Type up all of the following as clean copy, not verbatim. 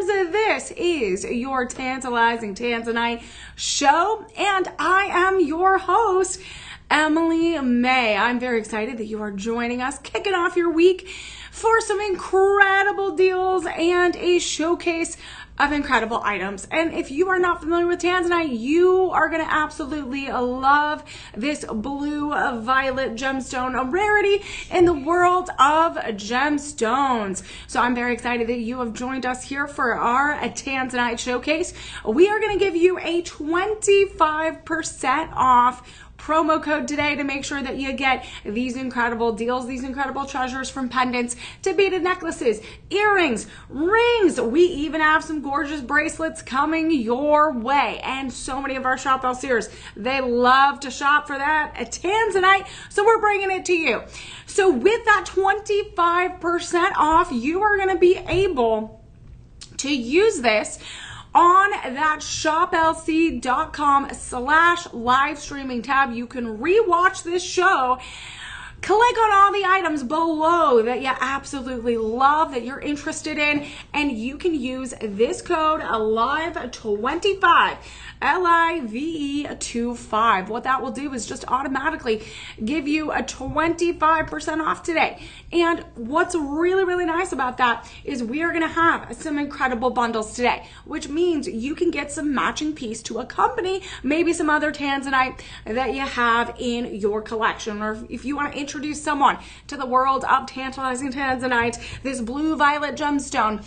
arms. This is your Tantalizing Tanzanite show, and I am your host, Emily May. I'm very excited that you are joining us, kicking off your week for some incredible deals and a showcase of incredible items. And if you are not familiar with Tanzanite, you are going to absolutely love this blue violet gemstone, a rarity in the world of gemstones. So I'm very excited that you have joined us here for our Tanzanite showcase. We are going to give you a 25% off promo code today to make sure that you get these incredible deals, these incredible treasures, from pendants to beaded necklaces, earrings, rings. We even have some gorgeous bracelets coming your way. And so many of our shop seers, they love to shop for that at Tanzanite, so we're bringing it to you. So with that 25% off, you are going to be able to use this on that shoplc.com/live streaming tab. You can rewatch this show. Click on all the items below that you absolutely love, that you're interested in, and you can use this code LIVE25, LIVE25. What that will do is just automatically give you a 25% off today. And what's really, really nice about that is we are going to have some incredible bundles today, which means you can get some matching piece to accompany maybe some other Tanzanite that you have in your collection. Or if you want to introduce someone to the world of Tantalizing Tanzanite, this blue violet gemstone,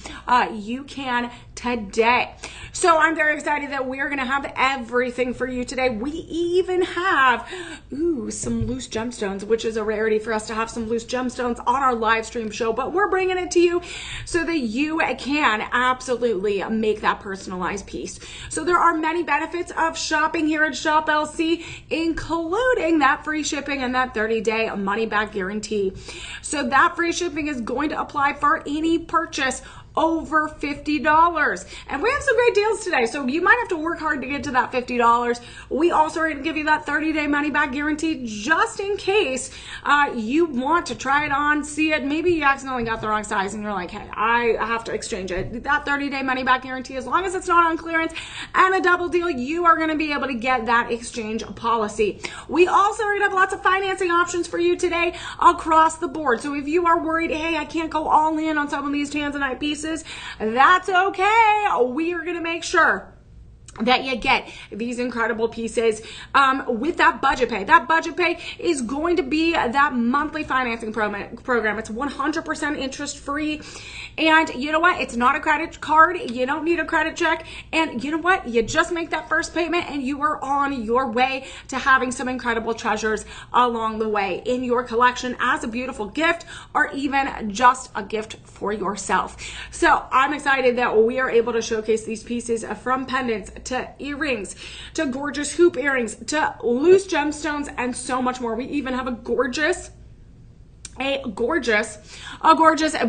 you can today. So I'm very excited that we're going to have everything for you today. We even have some loose gemstones, which is a rarity for us to have some loose gemstones on our live stream show, but we're bringing it to you so that you can absolutely make that personalized piece. So there are many benefits of shopping here at Shop LC, including that free shipping and that 30-day money back guarantee. So that free shipping is going to apply for any purchase over $50. And we have some great deals today, so you might have to work hard to get to that $50. We also are going to give you that 30-day money back guarantee just in case you want to try it on, see it. Maybe you accidentally got the wrong size and you're like, hey, I have to exchange it. That 30-day money back guarantee, as long as it's not on clearance and a double deal, you are going to be able to get that exchange policy. We also are going to have lots of financing options for you today across the board. So if you are worried, hey, I can't go all in on some of these Tanzanite pieces, that's okay. We are going to make sure that you get these incredible pieces with that budget pay. That budget pay is going to be that monthly financing program. It's 100% interest free. And you know what? It's not a credit card. You don't need a credit check. And you know what? You just make that first payment and you are on your way to having some incredible treasures along the way in your collection as a beautiful gift, or even just a gift for yourself. So I'm excited that we are able to showcase these pieces from pendants to earrings, to gorgeous hoop earrings, to loose gemstones, and so much more. We even have a gorgeous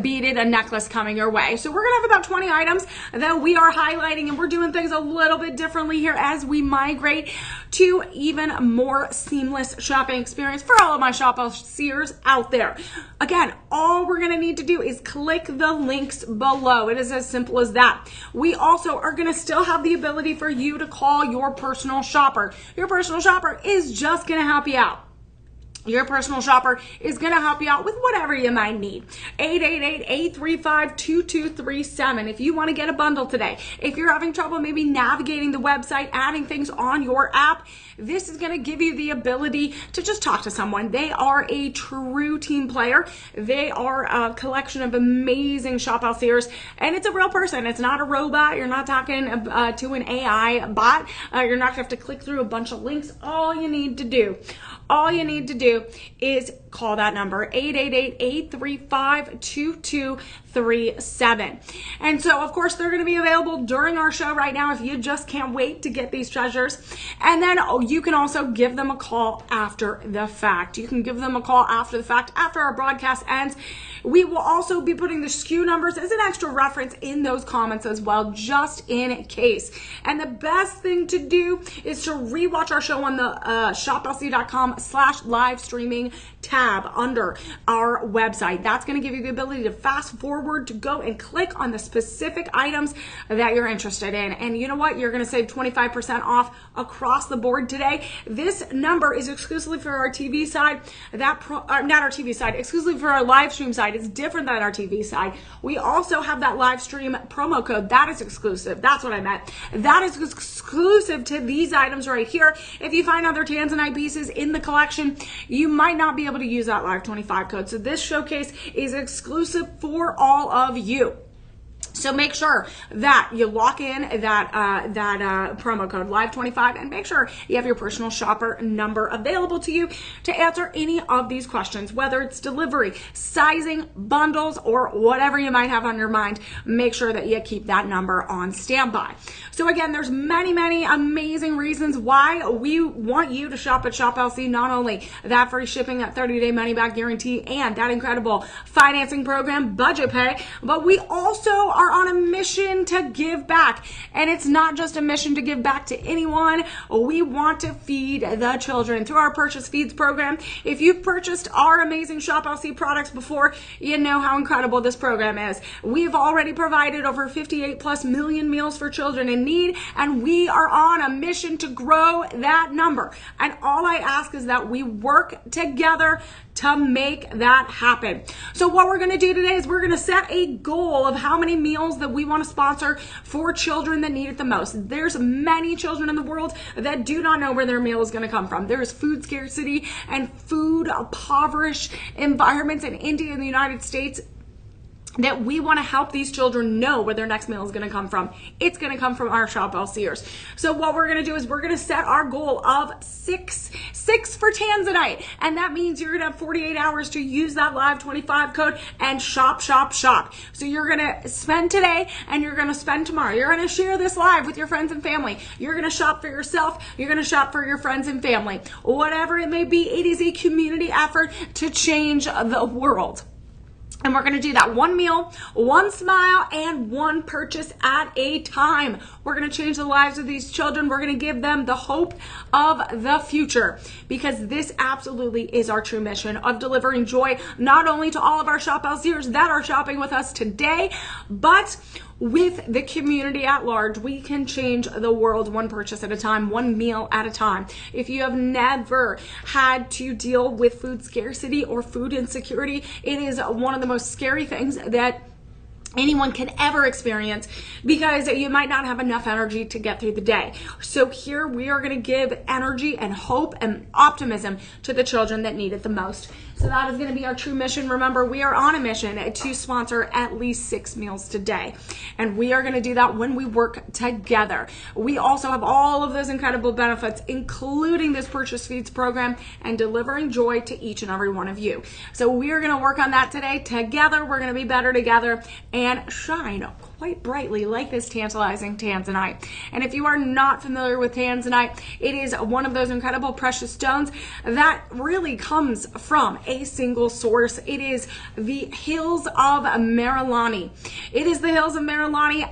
beaded necklace coming your way. So we're gonna have about 20 items that we are highlighting, and we're doing things a little bit differently here as we migrate to even more seamless shopping experience for all of my shop seers out there. Again, all we're gonna need to do is click the links below. It is as simple as that. We also are gonna still have the ability for you to call your personal shopper. Your personal shopper is just gonna help you out. Your personal shopper is going to help you out with whatever you might need. 888-835-2237 if you want to get a bundle today. If you're having trouble maybe navigating the website, adding things on your app, this is going to give you the ability to just talk to someone. They are a true team player. They are a collection of amazing shop seers, and it's a real person. It's not a robot. You're not talking to an AI bot. You're not going to have to click through a bunch of links. All you need to do is call that number, 888-835-2237. And so, of course, they're going to be available during our show right now if you just can't wait to get these treasures. And then you can also give them a call after the fact. You can give them a call after the fact, after our broadcast ends. We will also be putting the SKU numbers as an extra reference in those comments as well, just in case. And the best thing to do is to rewatch our show on the shoplc.com/live streaming tab. tab under our website. That's going to give you the ability to fast forward, to go and click on the specific items that you're interested in. And you know what? You're going to save 25% off across the board today. This number is exclusively for our TV side. Not our TV side, exclusively for our live stream side. It's different than our TV side. We also have that live stream promo code. That is exclusive. That's what I meant. That is exclusive to these items right here. If you find other Tanzanite pieces in the collection, you might not be able to use that live 25 code. So this showcase is exclusive for all of you. So make sure that you lock in that promo code LIVE25 and make sure you have your personal shopper number available to you to answer any of these questions, whether it's delivery, sizing, bundles, or whatever you might have on your mind. Make sure that you keep that number on standby. So again, there's many amazing reasons why we want you to shop at Shop LC. Not only that free shipping, that 30-day money-back guarantee, and that incredible financing program, Budget Pay, but we also are on a mission to give back. And it's not just a mission to give back to anyone. We want to feed the children through our Purchase Feeds program. If you've purchased our amazing Shop LC products before, you know how incredible this program is. We've already provided over 58+ million meals for children in need, and we are on a mission to grow that number. And all I ask is that we work together to make that happen. So what we're going to do today is we're going to set a goal of how many meals that we want to sponsor for children that need it the most. There's many children in the world that do not know where their meal is going to come from. There is food scarcity and food impoverished environments in India and the United States that we want to help these children know where their next meal is going to come from. It's going to come from our Shop LCers. So what we're going to do is we're going to set our goal of six for Tanzanite. And that means you're going to have 48 hours to use that live 25 code and shop. So you're going to spend today and you're going to spend tomorrow. You're going to share this live with your friends and family. You're going to shop for yourself. You're going to shop for your friends and family. Whatever it may be, it is a community effort to change the world. And we're going to do that one meal, one smile, and one purchase at a time. We're going to change the lives of these children. We're going to give them the hope of the future, because this absolutely is our true mission of delivering joy, not only to all of our Shop LCers that are shopping with us today, but with the community at large. We can change the world one purchase at a time, one meal at a time. If you have never had to deal with food scarcity or food insecurity, it is one of the most scary things that anyone can ever experience, because you might not have enough energy to get through the day. So here we are going to give energy and hope and optimism to the children that need it the most. So that is going to be our true mission. Remember, we are on a mission to sponsor at least 6 meals today. And we are going to do that when we work together. We also have all of those incredible benefits, including this Purchase Feeds program and delivering joy to each and every one of you. So we are going to work on that today. Together, we're going to be better together and shine quite brightly like this tantalizing Tanzanite. And if you are not familiar with Tanzanite, it is one of those incredible precious stones that really comes from a single source. It is the hills of Marilani. It is the hills of Marilani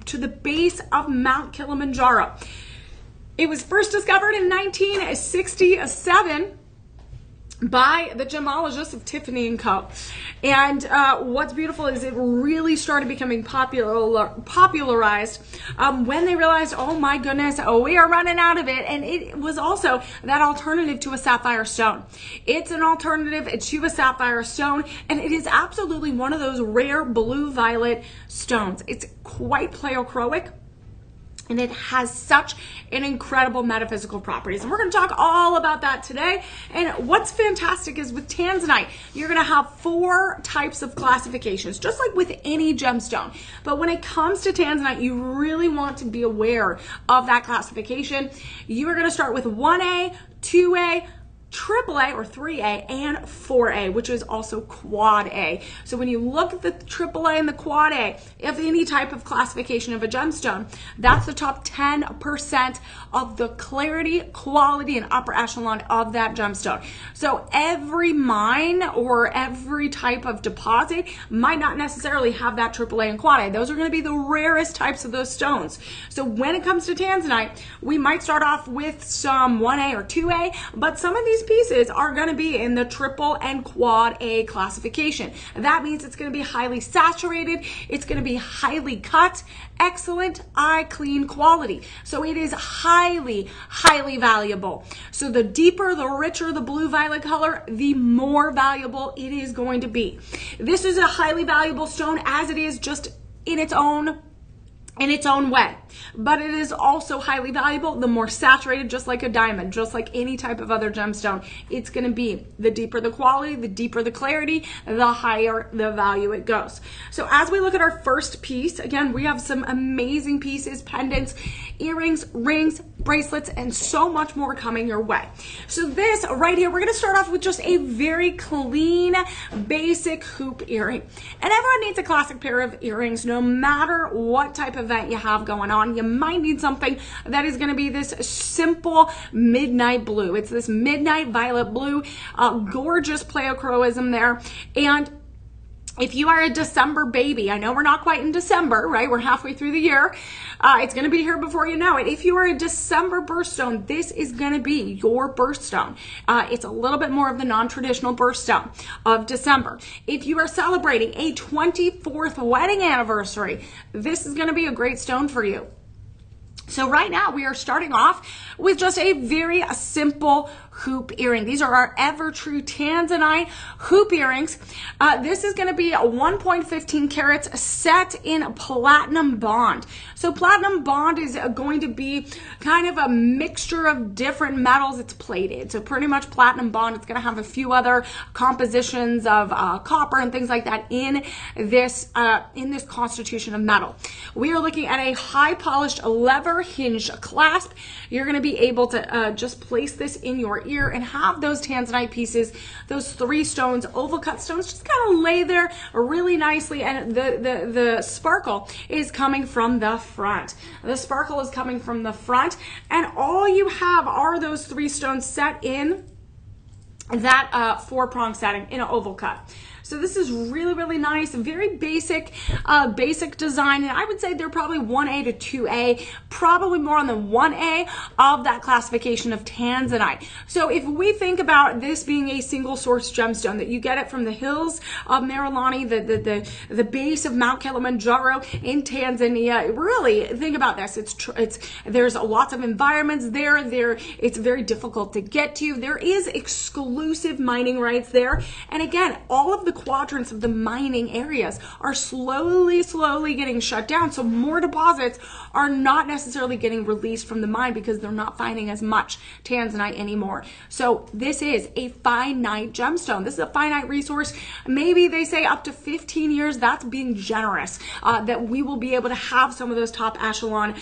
to the base of Mount Kilimanjaro. It was first discovered in 1967 by the gemologists of Tiffany & Co. And what's beautiful is it really started becoming popularized when they realized, oh my goodness, we are running out of it. And it was also that alternative to a sapphire stone. It's an alternative to a sapphire stone, and it is absolutely one of those rare blue-violet stones. It's quite pleochroic, and it has such an incredible metaphysical properties. And we're going to talk all about that today. And what's fantastic is with Tanzanite, you're going to have 4 types of classifications, just like with any gemstone. But when it comes to Tanzanite, you really want to be aware of that classification. You are going to start with 1A, 2A, AAA or 3A, and 4A, which is also quad A. So when you look at the AAA and the quad A of any type of classification of a gemstone, that's the top 10% of the clarity, quality, and upper echelon of that gemstone. So every mine or every type of deposit might not necessarily have that AAA and quad A. Those are going to be the rarest types of those stones. So when it comes to Tanzanite, we might start off with some 1A or 2A, but some of these these pieces are going to be in the triple and quad A classification. That means it's going to be highly saturated. It's going to be highly cut, excellent eye clean quality. So it is highly, highly valuable. So the deeper, the richer the blue violet color, the more valuable it is going to be. This is a highly valuable stone as it is just in its own way, but it is also highly valuable the more saturated, just like a diamond, just like any type of other gemstone. It's going to be the deeper the quality, the deeper the clarity, the higher the value it goes. So as we look at our first piece, again, we have some amazing pieces, pendants, earrings, rings, bracelets, and so much more coming your way. So this right here, we're going to start off with just a very clean, basic hoop earring. And everyone needs a classic pair of earrings, no matter what type of event you have going on. You might need something that is going to be this simple midnight blue. It's this midnight violet blue, gorgeous pleochroism there. And if you are a December baby, I know we're not quite in December, right? We're halfway through the year. It's going to be here before you know it. If you are a December birthstone, this is going to be your birthstone. It's a little bit more of the non-traditional birthstone of December. If you are celebrating a 24th wedding anniversary, this is going to be a great stone for you. So right now we are starting off with just a very simple hoop earring. These are our ever true Tanzanite hoop earrings. This is going to be a 1.15 carats set in platinum bond. So platinum bond is going to be kind of a mixture of different metals. It's plated. So pretty much platinum bond. It's going to have a few other compositions of copper and things like that in this constitution of metal. We are looking at a high polished lever hinge clasp. You're going to be able to just place this in your ear and have those Tanzanite pieces, those 3 stones, oval cut stones, just kind of lay there really nicely. And the sparkle is coming from the front. The sparkle is coming from the front, and all you have are those 3 stones set in that 4-prong setting in an oval cut. So this is really, really nice, very basic design. And I would say they're probably 1A to 2A, probably more on the 1A of that classification of Tanzanite. So if we think about this being a single source gemstone, that you get it from the hills of Marilani, the base of Mount Kilimanjaro in Tanzania, really think about this. There's lots of environments there. It's very difficult to get to. There is exclusive mining rights there. And again, all of the quadrants of the mining areas are slowly getting shut down. So more deposits are not necessarily getting released from the mine because they're not finding as much Tanzanite anymore. So this is a finite gemstone. This is a finite resource. Maybe they say up to 15 years. That's being generous, that we will be able to have some of those top echelon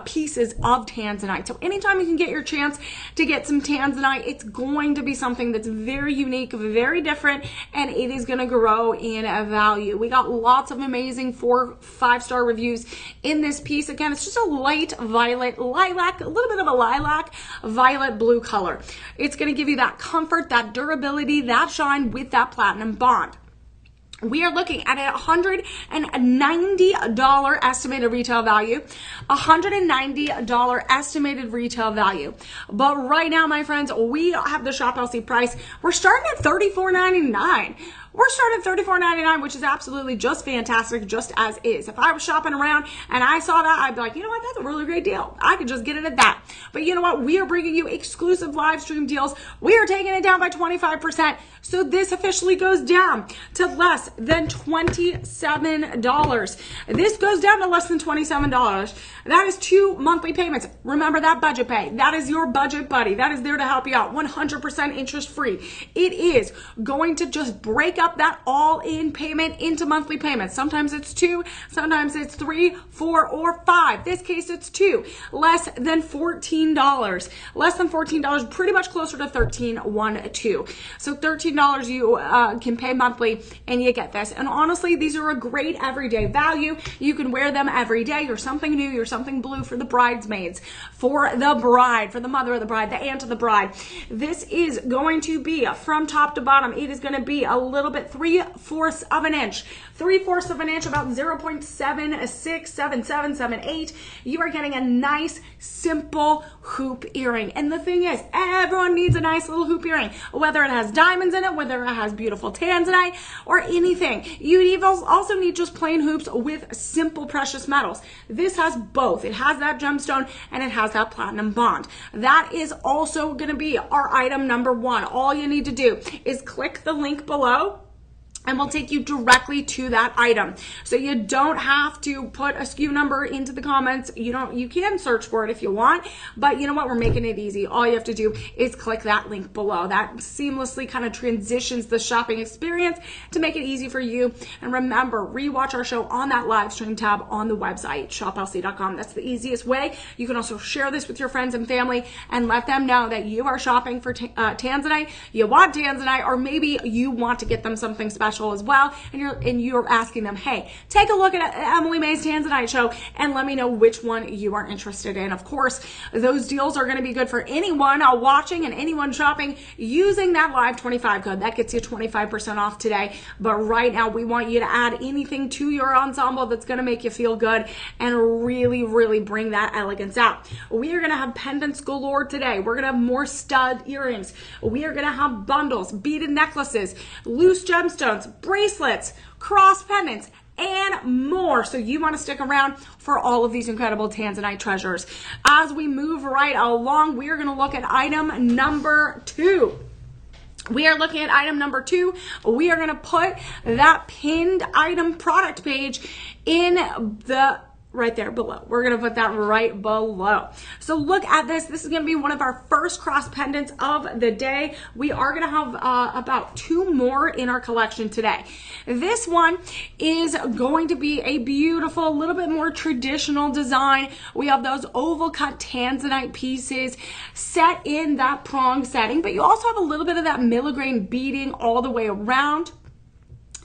pieces of Tanzanite. So anytime you can get your chance to get some Tanzanite, it's going to be something that's very unique, very different, and it is going to grow in value. We got lots of amazing 4-5-star reviews in this piece. Again, it's just a light violet, lilac, a little bit of a lilac, violet blue color. It's going to give you that comfort, that durability, that shine with that platinum bond. We are looking at a $190 estimated retail value, $190 estimated retail value. But right now, my friends, we have the Shop LC price. We're starting at $34.99. We're starting at $34.99, which is absolutely just fantastic, just as is. If I was shopping around and I saw that, I'd be like, you know what, that's a really great deal. I could just get it at that. But you know what? We are bringing you exclusive live stream deals. We are taking it down by 25%. So this officially goes down to less than $27. This goes down to less than $27. That is 2 monthly payments. Remember that budget pay. That is your budget buddy. That is there to help you out. 100% interest free. It is going to just break up that all-in payment into monthly payments. Sometimes it's 2, sometimes it's 3, 4, or 5. This case it's 2. Less than $14. Less than $14, pretty much closer to $13.12. So $13 you can pay monthly and you get this. And honestly, these are a great everyday value. You can wear them every day. You're something new, you're something blue for the bridesmaids, for the bride, for the mother of the bride, the aunt of the bride. This is going to be from top to bottom. It is going to be a little bit 3/4 of an inch 3/4 of an inch, about 0.767778. You are getting a nice, simple hoop earring. And the thing is, everyone needs a nice little hoop earring, whether it has diamonds in it, whether it has beautiful tanzanite, or anything. You also need just plain hoops with simple precious metals. This has both. It has that gemstone and it has that platinum bond. That is also going to be our item number 1. All you need to do is click the link below and we'll take you directly to that item. So you don't have to put a SKU number into the comments. You can search for it if you want, but you know what? We're making it easy. All you have to do is click that link below. That seamlessly kind of transitions the shopping experience to make it easy for you. And remember, rewatch our show on that live stream tab on the website, shoplc.com. That's the easiest way. You can also share this with your friends and family and let them know that you are shopping for Tanzanite, you want Tanzanite, or maybe you want to get them something special as well, and you're asking them, hey, take a look at Emily May's Tanzanite show and let me know which one you are interested in. Of course, those deals are going to be good for anyone watching and anyone shopping using that live 25 code. That gets you 25% off today. But right now, we want you to add anything to your ensemble that's going to make you feel good and really, really bring that elegance out. We are going to have pendants galore today. We're going to have more stud earrings. We are going to have bundles, beaded necklaces, loose gemstones, bracelets, cross pendants, and more. So you want to stick around for all of these incredible Tanzanite treasures. As we move right along, we are going to look at item number 2. We are looking at item number 2. We are going to put that pinned item product page in the right there below. We're going to put that right below. So look at this. This is going to be one of our first cross pendants of the day. We are going to have about 2 more in our collection today. This one is going to be a beautiful, little bit more traditional design. We have those oval cut Tanzanite pieces set in that prong setting, but you also have a little bit of that milligrain beading all the way around.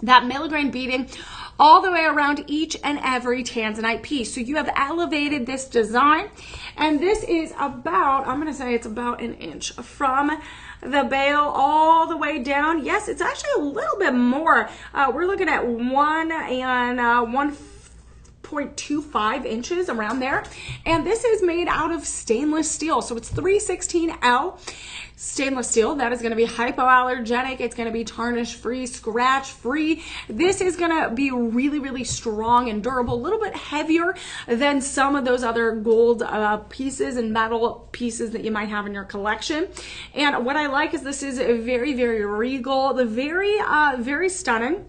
That milligrain beading all the way around each and every Tanzanite piece. So you have elevated this design, and this is about, I'm going to say it's about an inch from the bail all the way down. Yes, it's actually a little bit more. We're looking at 1.25 inches around there. And this is made out of stainless steel. So it's 316L stainless steel. That is going to be hypoallergenic. It's going to be tarnish free, scratch free. This is going to be really, really strong and durable, a little bit heavier than some of those other gold pieces and metal pieces that you might have in your collection. And what I like is this is very, very regal, very stunning.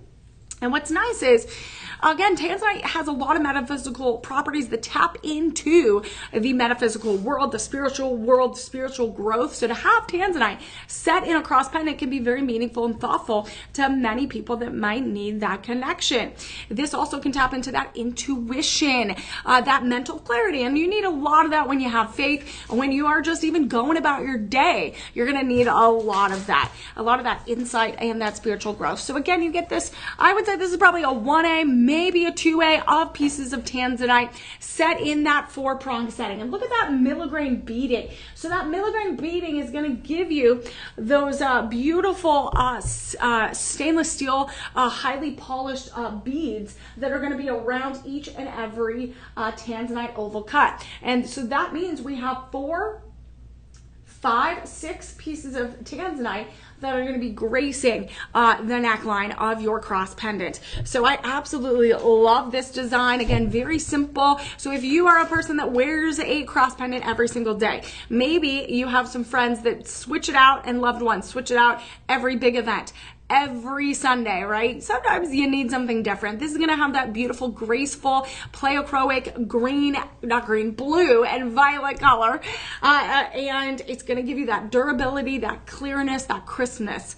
And what's nice is, again, Tanzanite has a lot of metaphysical properties that tap into the metaphysical world, the spiritual world, spiritual growth. So to have Tanzanite set in a cross pendant can be very meaningful and thoughtful to many people that might need that connection. This also can tap into that intuition, that mental clarity. And you need a lot of that when you have faith. When you are just even going about your day, you're going to need a lot of that insight and that spiritual growth. So again, you get this, I would say this is probably a 1A, maybe a 2A of pieces of Tanzanite set in that 4-prong setting. And look at that milligrain beading. So that milligrain beading is going to give you those beautiful stainless steel, highly polished beads that are going to be around each and every Tanzanite oval cut. And so that means we have 4, 5, 6 pieces of Tanzanite that are going to be gracing the neckline of your cross pendant. So I absolutely love this design. Again, very simple. So if you are a person that wears a cross pendant every single day, maybe you have some friends that switch it out and loved ones switch it out every big event, every Sunday, right? Sometimes you need something different. This is going to have that beautiful, graceful, pleochroic blue and violet color. And it's going to give you that durability, that clearness, that crispness.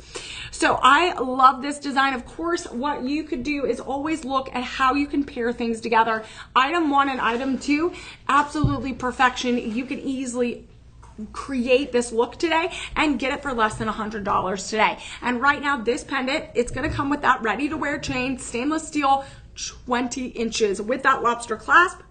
So I love this design. Of course, what you could do is always look at how you can pair things together. Item 1 and item 2, absolutely perfection. You can easily create this look today and get it for less than $100 today. And right now, this pendant, it's going to come with that ready to wear chain, stainless steel, 20 inches with that lobster clasp.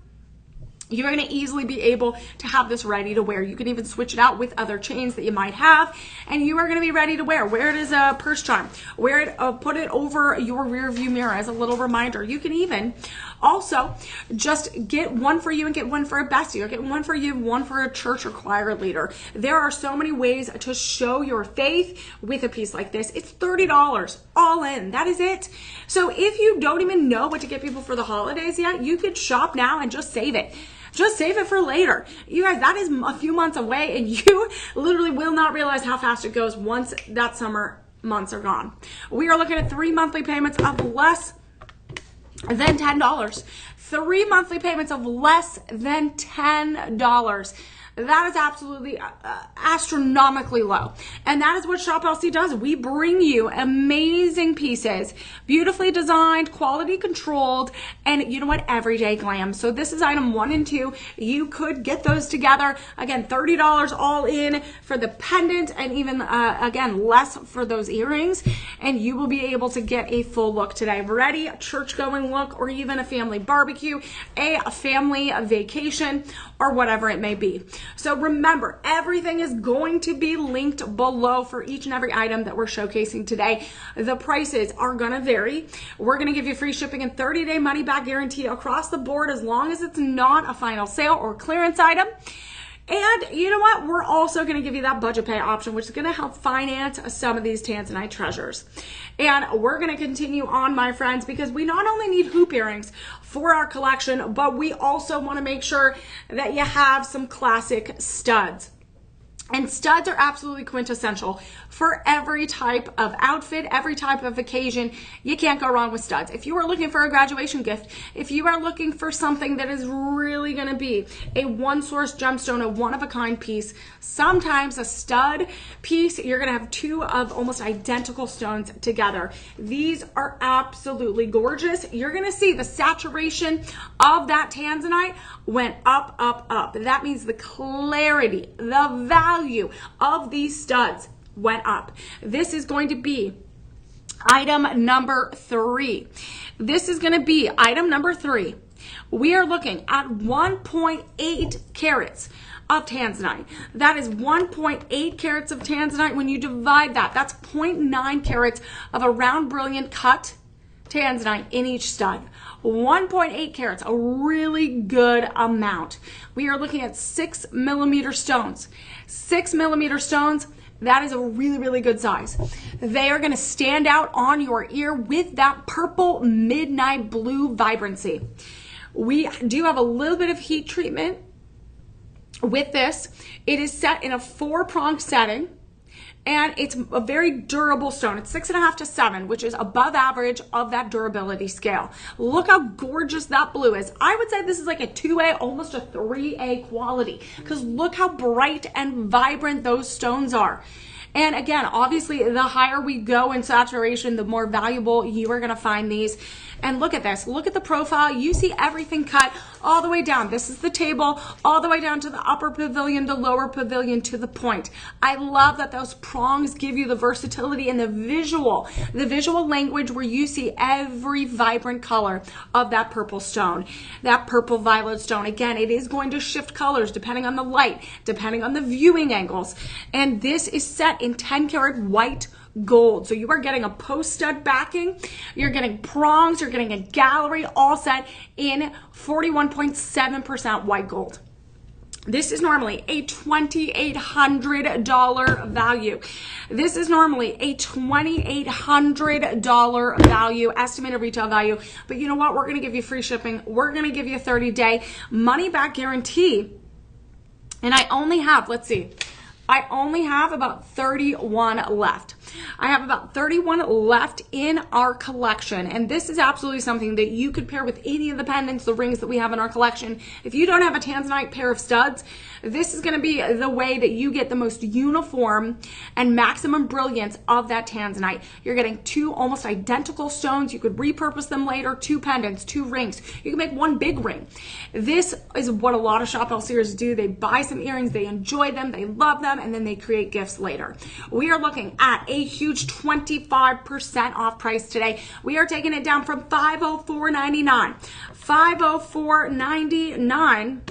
You're going to easily be able to have this ready to wear. You can even switch it out with other chains that you might have, and you are going to be ready to wear. Wear it as a purse charm. Wear it, put it over your rear view mirror as a little reminder. You can even also just get one for you and get one for a bestie, or get one for you, one for a church or choir leader. There are so many ways to show your faith with a piece like this. It's $30 all in. That is it. So if you don't even know what to get people for the holidays yet, you could shop now and just save it. Just save it for later. You guys, that is a few months away, and you literally will not realize how fast it goes once that summer months are gone. We are looking at 3 monthly payments of less than $10. 3 monthly payments of less than $10. That is absolutely astronomically low. And that is what Shop LC does. We bring you amazing pieces, beautifully designed, quality controlled, and you know what? Everyday glam. So this is item 1 and 2. You could get those together. Again, $30 all in for the pendant, and even, again, less for those earrings. And you will be able to get a full look today. Ready, church-going look, or even a family barbecue, a family vacation, or whatever it may be. So remember, everything is going to be linked below for each and every item that we're showcasing today. The prices are going to vary. We're going to give you free shipping and 30-day money-back guarantee across the board, as long as it's not a final sale or clearance item. And you know what? We're also going to give you that budget pay option, which is going to help finance some of these Tanzanite treasures. And we're going to continue on, my friends, because we not only need hoop earrings for our collection, but we also want to make sure that you have some classic studs. And studs are absolutely quintessential for every type of outfit, every type of occasion. You can't go wrong with studs. If you are looking for a graduation gift, if you are looking for something that is really going to be a one-source gemstone, a one-of-a-kind piece, sometimes a stud piece, you're going to have 2 of almost identical stones together. These are absolutely gorgeous. You're going to see the saturation of that Tanzanite went up, up, up. That means the clarity, the value of these studs went up. This is going to be item number 3. This is going to be item number 3. We are looking at 1.8 carats of Tanzanite. That is 1.8 carats of Tanzanite. When you divide that, that's 0.9 carats of a round brilliant cut Tanzanite in each stud. 1.8 carats, a really good amount. We are looking at 6mm stones. 6mm stones, that is a really, really good size. They are going to stand out on your ear with that purple midnight blue vibrancy. We do have a little bit of heat treatment with this. It is set in a 4-pronged setting. And it's a very durable stone. It's 6.5 to 7, which is above average of that durability scale. Look how gorgeous that blue is. I would say this is like a 2A, almost a 3A quality, because look how bright and vibrant those stones are. And again, obviously, the higher we go in saturation, the more valuable you are going to find these. And look at this. Look at the profile. You see everything cut all the way down. This is the table, all the way down to the upper pavilion, the lower pavilion, to the point. I love that those prongs give you the versatility and the visual language, where you see every vibrant color of that purple stone, that purple violet stone. Again, it is going to shift colors depending on the light, depending on the viewing angles. And this is set in 10 karat white gold. So you are getting a post stud backing, you're getting prongs, you're getting a gallery, all set in 41.7% white gold. This is normally a $2,800 value. This is normally a $2,800 value, estimated retail value. But you know what? We're going to give you free shipping. We're going to give you a 30-day money-back guarantee. And I only have, let's see, I only have about 31 left. I have about 31 left in our collection, and this is absolutely something that you could pair with any of the pendants, the rings that we have in our collection. If you don't have a Tanzanite pair of studs, this is going to be the way that you get the most uniform and maximum brilliance of that Tanzanite. You're getting 2 almost identical stones. You could repurpose them later, 2 pendants, 2 rings. You can make 1 big ring. This is what a lot of Shop LCers do. They buy some earrings, they enjoy them, they love them, and then they create gifts later. We are looking at a huge 25% off price today. We are taking it down from $504.99. $504.99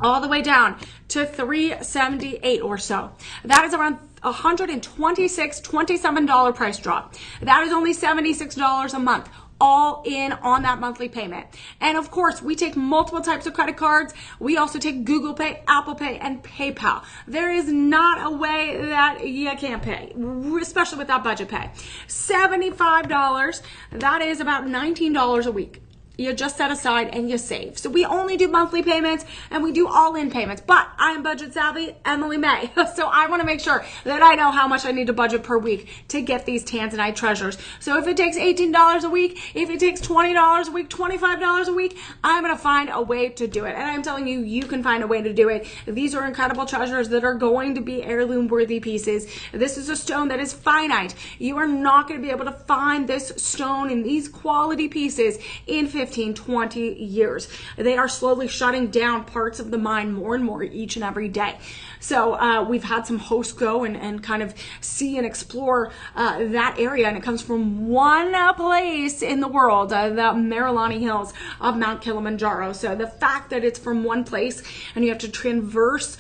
all the way down to $378 or so. That is around $126-27 price drop. That is only $76 a month, all in on that monthly payment. And of course, we take multiple types of credit cards. We also take Google Pay, Apple Pay, and PayPal. There is not a way that you can't pay, especially with that budget pay. $75, that is about $19 a week. You just set aside and you save. So we only do monthly payments and we do all-in payments. But I'm budget savvy, Emily May. So I want to make sure that I know how much I need to budget per week to get these Tanzanite treasures. So if it takes $18 a week, if it takes $20 a week, $25 a week, I'm going to find a way to do it. And I'm telling you, you can find a way to do it. These are incredible treasures that are going to be heirloom-worthy pieces. This is a stone that is finite. You are not going to be able to find this stone in these quality pieces in 15, 20 years. They are slowly shutting down parts of the mine more and more each and every day. So we've had some hosts go and kind of see and explore that area, and it comes from one place in the world, the Marilani Hills of Mount Kilimanjaro. So the fact that it's from one place and you have to traverse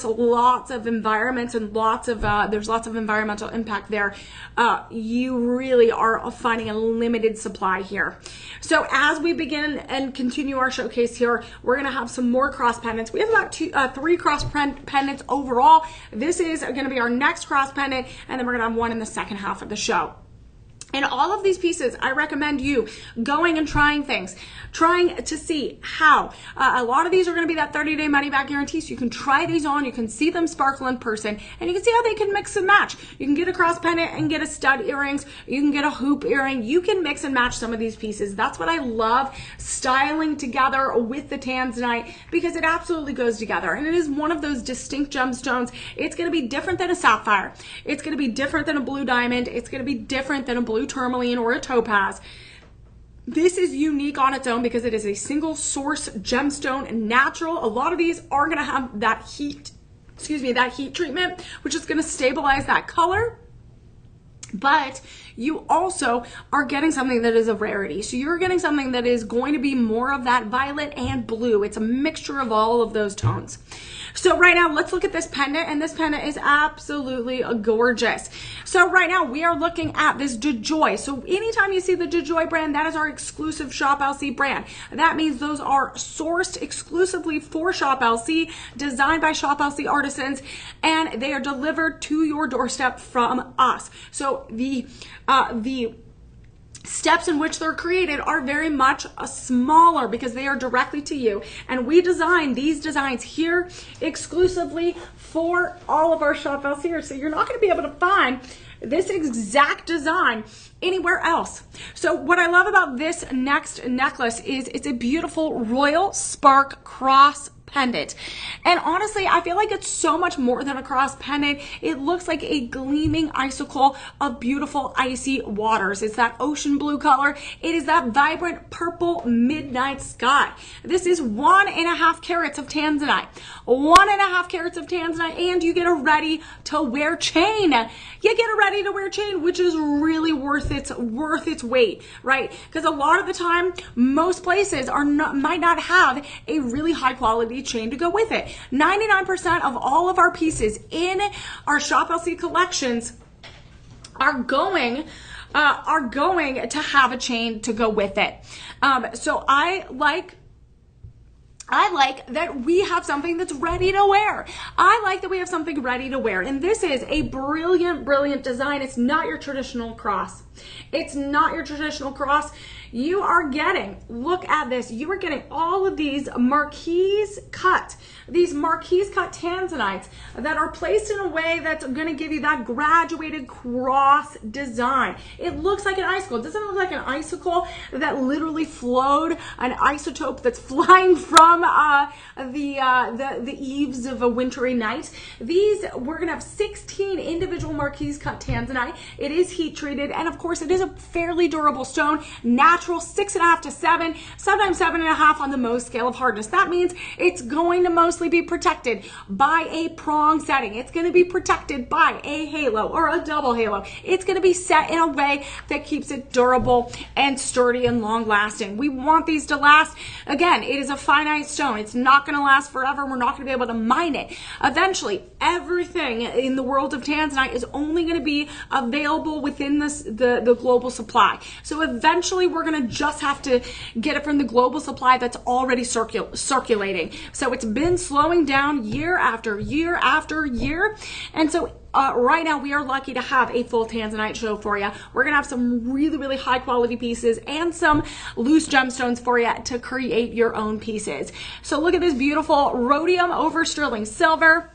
lots of environments and there's lots of environmental impact there, you really are finding a limited supply here. So as we begin and continue our showcase here, we're going to have some more cross pendants. We have about three cross pendants overall. This is going to be our next cross pendant, and then we're going to have one in the second half of the show. And all of these pieces, I recommend you going and trying things, trying to see how. A lot of these are going to be that 30-day money-back guarantee, so you can try these on, you can see them sparkle in person, and you can see how they can mix and match. You can get a cross pendant and get a stud earrings, you can get a hoop earring, you can mix and match some of these pieces. That's what I love, styling together with the Tanzanite, because it absolutely goes together. And it is one of those distinct gemstones. It's going to be different than a sapphire. It's going to be different than a blue diamond. It's going to be different than a blue tourmaline or a topaz. This is unique on its own because it is a single source gemstone and natural. A lot of these are going to have that heat treatment, which is going to stabilize that color. But you also are getting something that is a rarity. So you're getting something that is going to be more of that violet and blue. It's a mixture of all of those tones. So right now, let's look at this pendant, and this pendant is absolutely gorgeous. So right now, we are looking at this DeJoy. So anytime you see the DeJoy brand, that is our exclusive Shop LC brand. That means those are sourced exclusively for Shop LC, designed by Shop LC artisans, and they are delivered to your doorstep from us. So the steps in which they're created are very much smaller because they are directly to you. And we design these designs here exclusively for all of our Shop LCers. So you're not going to be able to find this exact design anywhere else. So what I love about this next necklace is it's a beautiful royal spark cross pendant. And honestly, I feel like it's so much more than a cross pendant. It looks like a gleaming icicle of beautiful icy waters. It's that ocean blue color. It is that vibrant purple midnight sky. This is 1.5 carats of Tanzanite. 1.5 carats of Tanzanite, and you get a ready to wear chain. You get a ready to wear chain, which is really worth its weight, right? Because a lot of the time, most places might not have a really high quality chain to go with it. 99% of all of our pieces in our Shop LC collections are going to have a chain to go with it. So I like that we have something that's ready to wear. I like that we have something ready to wear. And this is a brilliant, brilliant design. It's not your traditional cross. It's not your traditional cross. You are getting, look at this, you are getting all of these marquise cut Tanzanites that are placed in a way that's going to give you that graduated cross design. It looks like an icicle. It doesn't look like an icicle that literally flowed, an isotope that's flying from the eaves of a wintry night. These, we're going to have 16 individual marquise cut Tanzanite. It is heat treated, and of course it is a fairly durable stone, natural natural 6.5 to 7, sometimes 7.5 on the Mohs scale of hardness. That means it's going to mostly be protected by a prong setting. It's going to be protected by a halo or a double halo. It's going to be set in a way that keeps it durable and sturdy and long lasting. We want these to last. Again, it is a finite stone. It's not going to last forever. We're not going to be able to mine it. Eventually, everything in the world of Tanzanite is only going to be available within the global supply. So eventually we're going to just have to get it from the global supply that's already circulating. So it's been slowing down year after year after year. And so right now we are lucky to have a full Tanzanite show for you. We're going to have some really, really high quality pieces and some loose gemstones for you to create your own pieces. So look at this beautiful rhodium over sterling silver.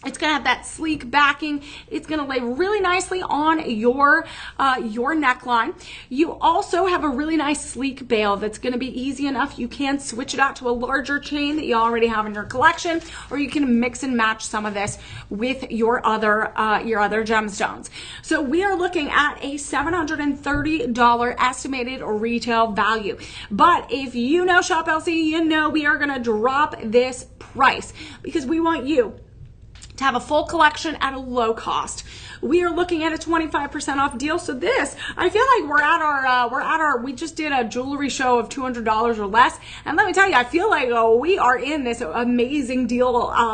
It's going to have that sleek backing. It's going to lay really nicely on your neckline. You also have a really nice sleek bail that's going to be easy enough. You can switch it out to a larger chain that you already have in your collection, or you can mix and match some of this with your other gemstones. So we are looking at a $730 estimated retail value. But if you know Shop LC, you know we are going to drop this price because we want you to have a full collection at a low cost. We are looking at a 25% off deal. So this, I feel like we just did a jewelry show of $200 or less. And let me tell you, I feel like we are in this amazing deal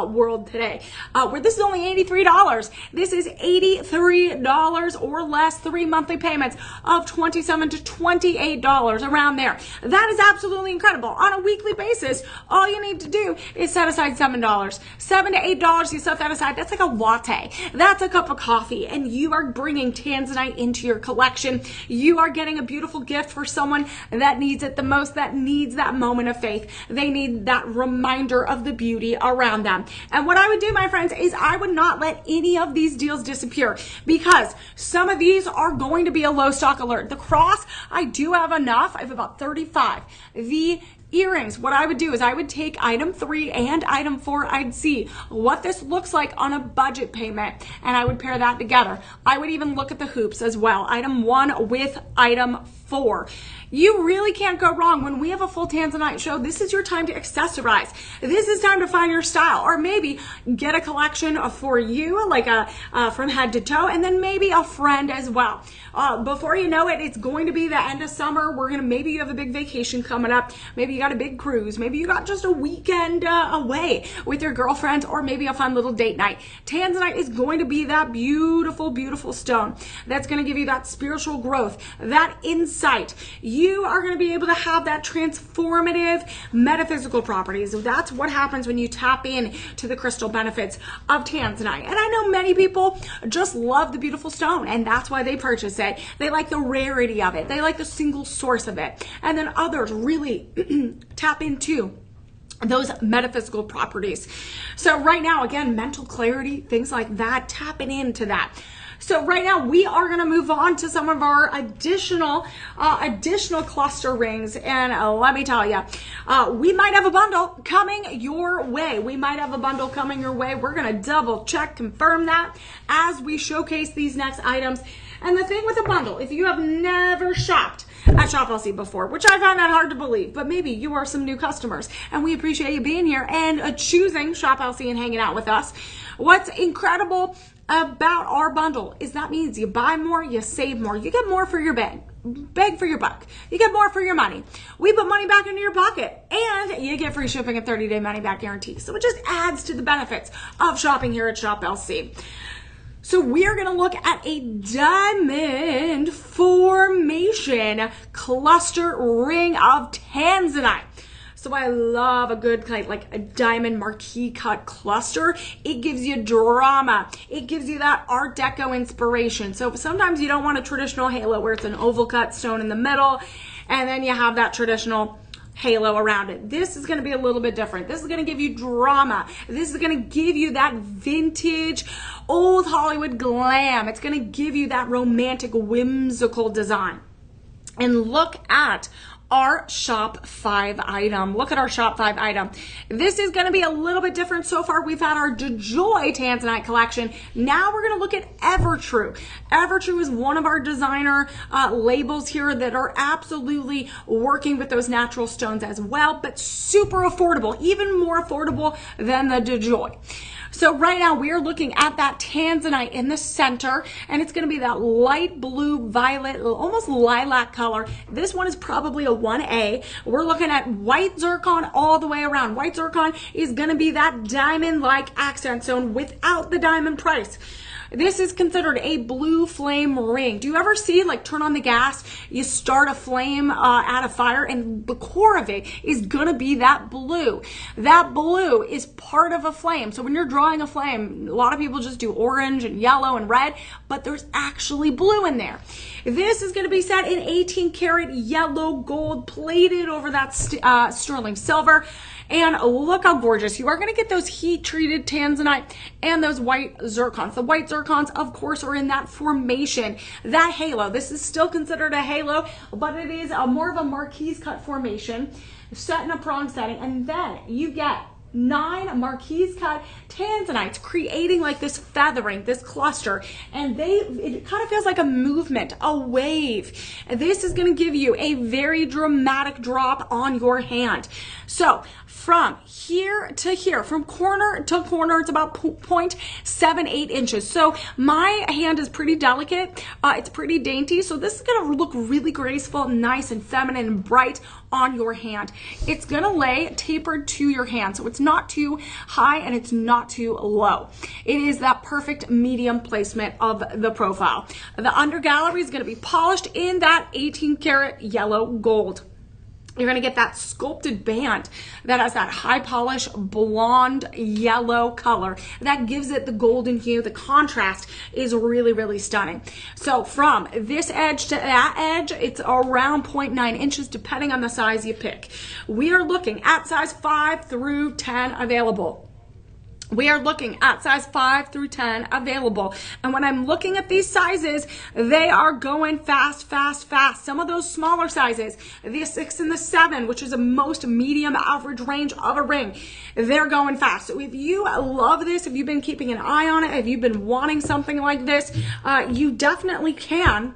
world today, where this is only $83. This is $83 or less, 3 monthly payments of $27 to $28, around there. That is absolutely incredible. On a weekly basis, all you need to do is set aside $7. $7 to $8, you set that aside. That's like a latte. That's a cup of coffee. And you are bringing Tanzanite into your collection. You are getting a beautiful gift for someone that needs it the most, that needs that moment of faith. They need that reminder of the beauty around them. And what I would do, my friends, is I would not let any of these deals disappear, because some of these are going to be a low stock alert. The cross, I do have enough. I have about 35. The earrings, what I would do is I would take item 3 and item 4. I'd see what this looks like on a budget payment, and I would pair that together. I would even look at the hoops as well, item 1 with item 4. You really can't go wrong. When we have a full Tanzanite show, this is your time to accessorize. This is time to find your style, or maybe get a collection for you, like from head to toe, and then maybe a friend as well. Before you know it, it's going to be the end of summer. Maybe you have a big vacation coming up. Maybe you got a big cruise. Maybe you got just a weekend away with your girlfriends, or maybe a fun little date night. Tanzanite is going to be that beautiful, beautiful stone that's going to give you that spiritual growth, that insight. You are going to be able to have that transformative metaphysical properties. That's what happens when you tap in to the crystal benefits of Tanzanite. And I know many people just love the beautiful stone, and that's why they purchase it. They like the rarity of it. They like the single source of it. And then others really tap into those metaphysical properties. So right now, again, mental clarity, things like that, tapping into that. So right now we are going to move on to some of our additional cluster rings. And let me tell you, we might have a bundle coming your way. We're going to double check, confirm that as we showcase these next items. And the thing with a bundle, if you have never shopped at Shop LC before, which I found that hard to believe, but maybe you are some new customers, and we appreciate you being here and choosing Shop LC and hanging out with us. What's incredible about our bundle is that means you buy more, you save more, you get more for your bang for your buck. You get more for your money. We put money back into your pocket, and you get free shipping and 30-day money back guarantee. So it just adds to the benefits of shopping here at Shop LC. So we are going to look at a diamond formation cluster ring of Tanzanite. So I love a good like a diamond marquee cut cluster. It gives you drama. It gives you that Art Deco inspiration. So sometimes you don't want a traditional halo where it's an oval cut stone in the middle, and then you have that traditional halo around it. This is going to be a little bit different. This is going to give you drama. This is going to give you that vintage old Hollywood glam. It's going to give you that romantic whimsical design. And look at our shop 5 item. Look at our shop 5 item. This is going to be a little bit different. So far we've had our DeJoy Tanzanite collection. Now we're going to look at Evertrue. Evertrue is one of our designer labels here that are absolutely working with those natural stones as well, but super affordable, even more affordable than the DeJoy. So right now we are looking at that Tanzanite in the center, and it's going to be that light blue, violet, almost lilac color. This one is probably a 1A. We're looking at white zircon all the way around. White zircon is going to be that diamond-like accent stone without the diamond price. This is considered a blue flame ring. Do you ever see, like, turn on the gas, you start a flame at a fire, and the core of it is gonna be that blue. That blue is part of a flame. So when you're drawing a flame, a lot of people just do orange and yellow and red, but there's actually blue in there. This is gonna be set in 18 karat yellow gold plated over that sterling silver. And look how gorgeous. You are going to get those heat-treated Tanzanite and those white zircons. The white zircons, of course, are in that formation, that halo. This is still considered a halo, but it is more of a marquise cut formation set in a prong setting. And then you get 9 marquise cut Tanzanites creating like this feathering, this cluster, and it kind of feels like a movement, a wave. This is going to give you a very dramatic drop on your hand. So from here to here, from corner to corner, it's about 0.78 inches. So my hand is pretty delicate. It's pretty dainty. So this is going to look really graceful, nice and feminine and bright on your hand. It's going to lay tapered to your hand. So it's not too high and it's not too low. It is that perfect medium placement of the profile. The under gallery is going to be polished in that 18 karat yellow gold. You're going to get that sculpted band that has that high polish blonde yellow color that gives it the golden hue. The contrast is really, really stunning. So from this edge to that edge, it's around 0.9 inches depending on the size you pick. We are looking at size 5 through 10 available. We are looking at size 5 through 10 available. And when I'm looking at these sizes, they are going fast, fast, fast. Some of those smaller sizes, the 6 and the 7, which is a most medium average range of a ring, they're going fast. So if you love this, if you've been keeping an eye on it, if you've been wanting something like this, you definitely can.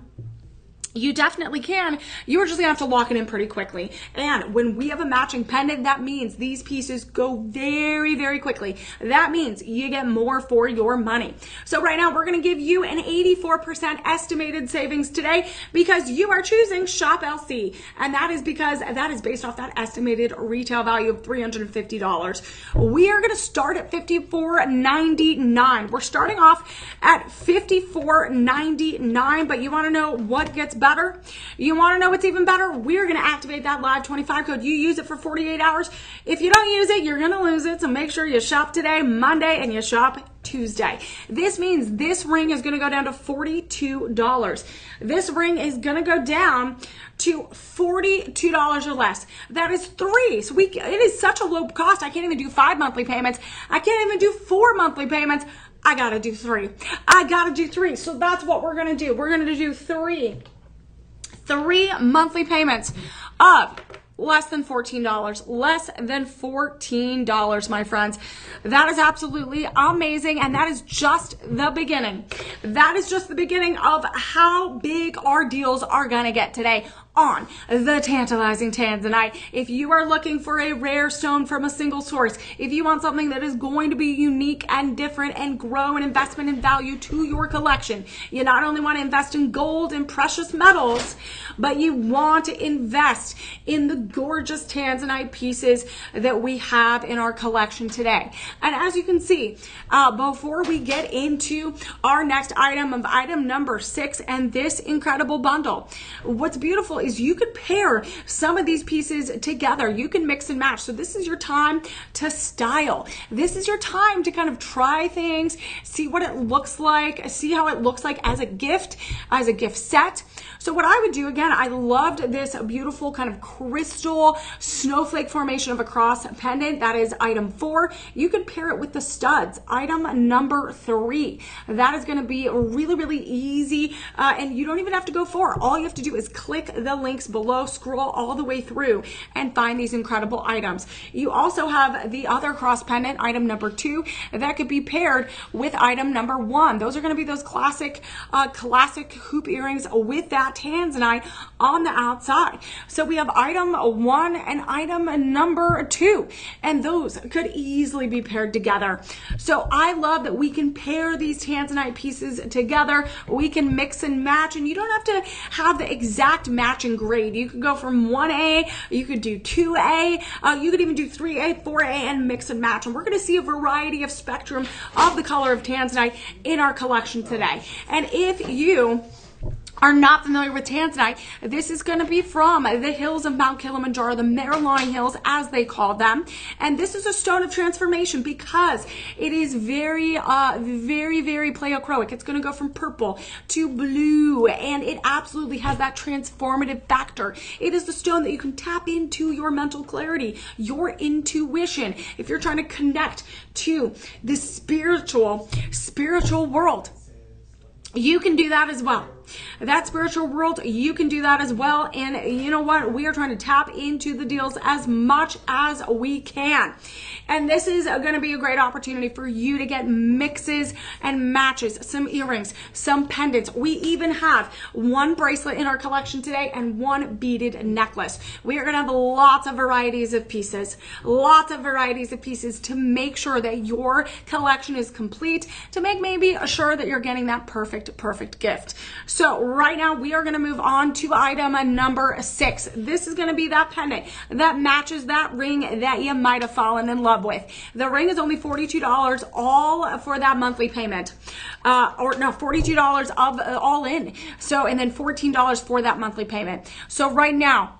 You definitely can. You're just gonna have to lock it in pretty quickly. And when we have a matching pendant, that means these pieces go very, very quickly. That means you get more for your money. So right now we're gonna give you an 84% estimated savings today because you are choosing Shop LC. And that is because that is based off that estimated retail value of $350. We are gonna start at $54.99. We're starting off at $54.99, but you wanna know what gets better? You want to know what's even better? We're going to activate that live 25 code. You use it for 48 hours. If you don't use it, you're going to lose it. So make sure you shop today, Monday, and you shop Tuesday. This means this ring is going to go down to $42. This ring is going to go down to $42 or less. That is 3. So it is such a low cost. I can't even do 5 monthly payments. I can't even do 4 monthly payments. I got to do 3. I got to do 3. So that's what we're going to do. We're going to do 3 monthly payments of less than $14, less than $14, my friends. That is absolutely amazing. And that is just the beginning. That is just the beginning of how big our deals are going to get today on the tantalizing Tanzanite. If you are looking for a rare stone from a single source, if you want something that is going to be unique and different and grow an investment in value to your collection, you not only want to invest in gold and precious metals, but you want to invest in the gorgeous Tanzanite pieces that we have in our collection today. And as you can see, before we get into our next item of item number 6 and this incredible bundle, what's beautiful is you could pair some of these pieces together. You can mix and match. So this is your time to style. This is your time to kind of try things, see what it looks like, see how it looks like as a gift set. So what I would do, again, I loved this beautiful kind of crystal snowflake formation of a cross pendant. That is item 4. You could pair it with the studs. Item number 3. That is going to be really, really easy, and you don't even have to go far. All you have to do is click the links below, scroll all the way through, and find these incredible items. You also have the other cross pendant, item number 2, that could be paired with item number 1. Those are going to be those classic hoop earrings with that Tanzanite on the outside. So we have item 1 and item number 2, and those could easily be paired together. So I love that we can pair these Tanzanite pieces together. We can mix and match, and you don't have to have the exact matching grade. You could go from 1A, you could do 2A, you could even do 3A, 4A, and mix and match. And we're going to see a variety of spectrum of the color of Tanzanite in our collection today. And if you are not familiar with Tanzanite, this is going to be from the hills of Mount Kilimanjaro, the Marilani Hills, as they call them. And this is a stone of transformation because it is very, very pleochroic. It's going to go from purple to blue, and it absolutely has that transformative factor. It is the stone that you can tap into your mental clarity, your intuition. If you're trying to connect to the spiritual world, you can do that as well. That spiritual world, you can do that as well. And you know what? We are trying to tap into the deals as much as we can. And this is going to be a great opportunity for you to get mixes and matches, some earrings, some pendants. We even have one bracelet in our collection today and one beaded necklace. We are going to have lots of varieties of pieces to make sure that your collection is complete, to make maybe sure that you're getting that perfect gift. So right now we are going to move on to item number 6. This is going to be that pendant that matches that ring that you might have fallen in love with. The ring is only $42 all for that monthly payment. $42 of all in. So, and then $14 for that monthly payment. So right now,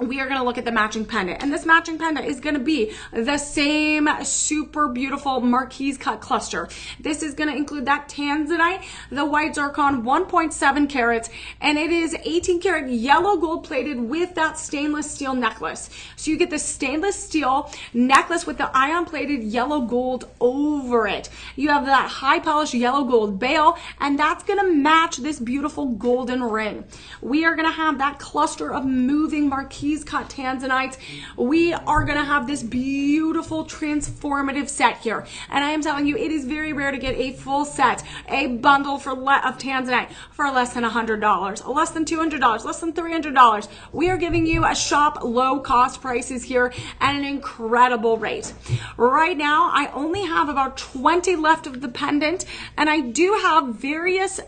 we are going to look at the matching pendant, and this matching pendant is going to be the same super beautiful marquise cut cluster. This is going to include that Tanzanite, the white zircon, 1.7 carats, and it is 18 karat yellow gold plated with that stainless steel necklace. So you get the stainless steel necklace with the ion plated yellow gold over it. You have that high polished yellow gold bail, and that's going to match this beautiful golden ring. We are going to have that cluster of moving marquise cut Tanzanites. We are going to have this beautiful transformative set here. And I am telling you, it is very rare to get a full set, a bundle of Tanzanite for less than $100, less than $200, less than $300. We are giving you a shop low cost prices here at an incredible rate. Right now, I only have about 20 left of the pendant, and I do have various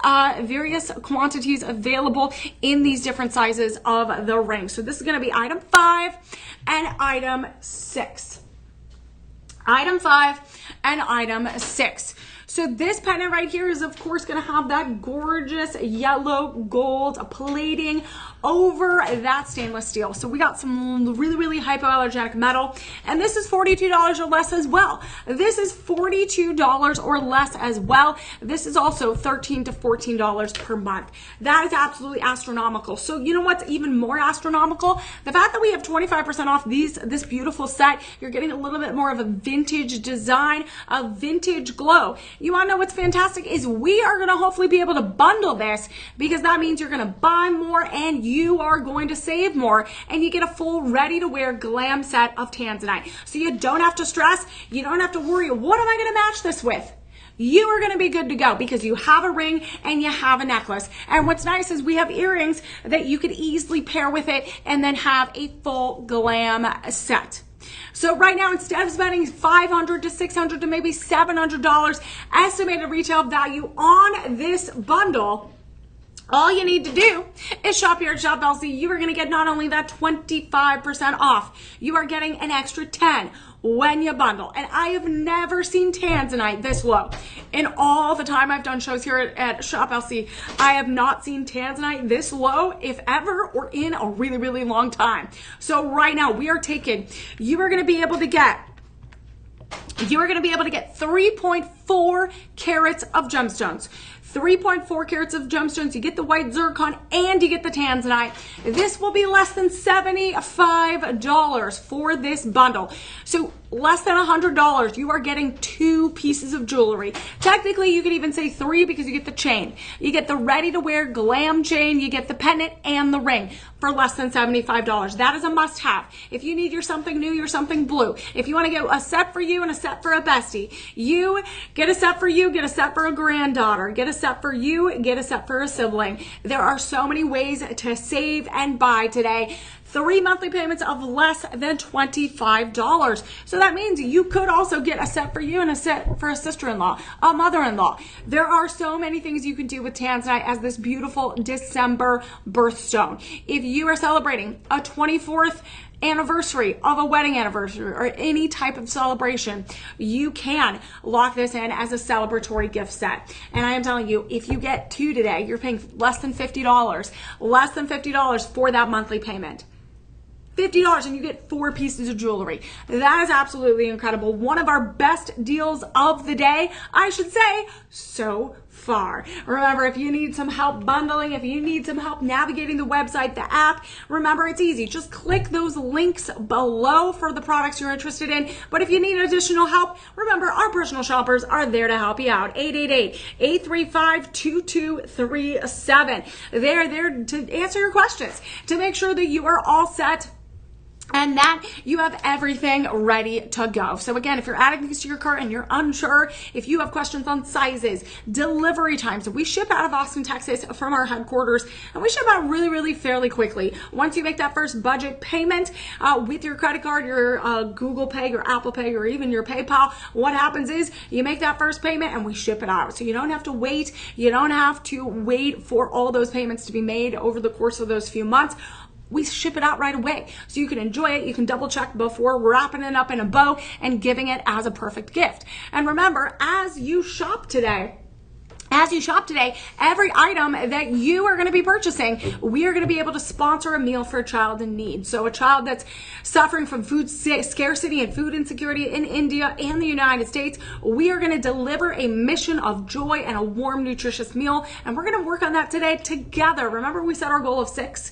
quantities available in these different sizes of the ring. So this is going to be item 5 and item 6. Item 5 and item 6. So this pendant right here is of course going to have that gorgeous yellow gold plating over that stainless steel. So we got some really hypoallergenic metal, and this is $42 or less as well. This is $42 or less as well. This is also $13 to $14 per month. That is absolutely astronomical. So you know what's even more astronomical? The fact that we have 25% off this beautiful set. You're getting a little bit more of a vintage design, a vintage glow. You want to know what's fantastic is we are going to hopefully be able to bundle this, because that means you're going to buy more and you are going to save more, and you get a full ready to wear glam set of Tanzanite. So you don't have to stress, you don't have to worry, what am I going to match this with? You are going to be good to go because you have a ring and you have a necklace. And what's nice is we have earrings that you could easily pair with it and then have a full glam set. So right now, instead of spending $500 to $600 to maybe $700 estimated retail value on this bundle, all you need to do is shop here at Shop LC. You are going to get not only that 25% off, you are getting an extra 10 when you bundle. And I have never seen Tanzanite this low. In all the time I've done shows here at Shop LC, I have not seen Tanzanite this low, if ever, or in a really long time. So right now we are taking, you are going to be able to get 3.4 carats of gemstones, 3.4 carats of gemstones. You get the white zircon and you get the Tanzanite. This will be less than $75 for this bundle. So less than $100, you are getting 2 pieces of jewelry. Technically, you could even say 3 because you get the chain. You get the ready-to-wear glam chain, you get the pendant and the ring for less than $75. That is a must-have. If you need your something new, your something blue. If you want to get a set for you and a set for a bestie, you get a set for you, get a set for a granddaughter, get a set for you, get a set for a sibling. There are so many ways to save and buy today. 3 monthly payments of less than $25. So that means you could also get a set for you and a set for a sister-in-law, a mother-in-law. There are so many things you can do with Tanzanite as this beautiful December birthstone. If you are celebrating a 24th anniversary of a wedding anniversary or any type of celebration, you can lock this in as a celebratory gift set. And I am telling you, if you get 2 today, you're paying less than $50 for that monthly payment. $50 and you get 4 pieces of jewelry. That is absolutely incredible. One of our best deals of the day, I should say, so far. Remember, if you need some help bundling, if you need some help navigating the website, the app, remember, it's easy. Just click those links below for the products you're interested in. But if you need additional help, remember, our personal shoppers are there to help you out. 888-835-2237. They're there to answer your questions, to make sure that you are all set and that you have everything ready to go. So again, if you're adding things to your cart and you're unsure, if you have questions on sizes, delivery times, we ship out of Austin, Texas from our headquarters, and we ship out really, really fairly quickly. Once you make that first budget payment with your credit card, your Google Pay, your Apple Pay, or even your PayPal, what happens is you make that first payment and we ship it out. So you don't have to wait. You don't have to wait for all those payments to be made over the course of those few months. We ship it out right away. So you can enjoy it. You can double check before wrapping it up in a bow and giving it as a perfect gift. And remember, as you shop today, every item that you are going to be purchasing, we are going to be able to sponsor a meal for a child in need. So a child that's suffering from food scarcity and food insecurity in India and the United States, we are going to deliver a mission of joy and a warm, nutritious meal. And we're going to work on that today together. Remember, we set our goal of 5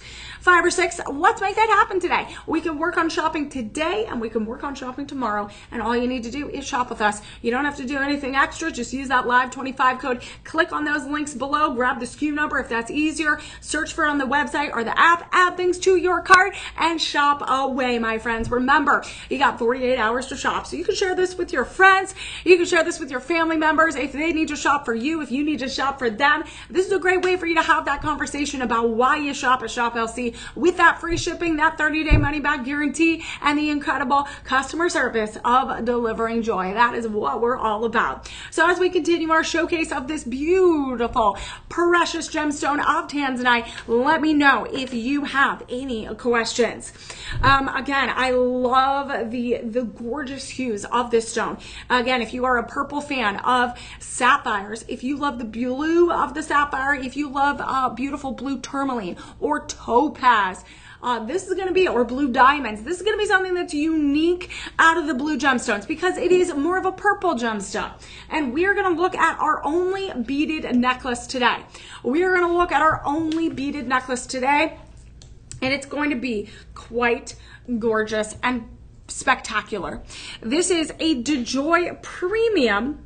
or 6. Let's make that happen today. We can work on shopping today and we can work on shopping tomorrow. And all you need to do is shop with us. You don't have to do anything extra. Just use that LIVE25 code. Click on those links below. Grab the SKU number if that's easier. Search for it on the website or the app. Add things to your cart and shop away, my friends. Remember, you got 48 hours to shop. So you can share this with your friends. You can share this with your family members. If they need to shop for you, if you need to shop for them, this is a great way for you to have that conversation about why you shop at Shop LC. With that free shipping, that 30-day money-back guarantee, and the incredible customer service of delivering joy. That is what we're all about. So as we continue our showcase of this beautiful, precious gemstone of Tanzanite, let me know if you have any questions. Again, I love the gorgeous hues of this stone. Again, if you are a purple fan of sapphires, if you love the blue of the sapphire, if you love beautiful blue tourmaline or topaz, this is going to be, or blue diamonds, this is going to be something that's unique out of the blue gemstones because it is more of a purple gemstone. And we are going to look at our only beaded necklace today. We are going to look at our only beaded necklace today, and it's going to be quite gorgeous and spectacular. This is a DeJoy Premium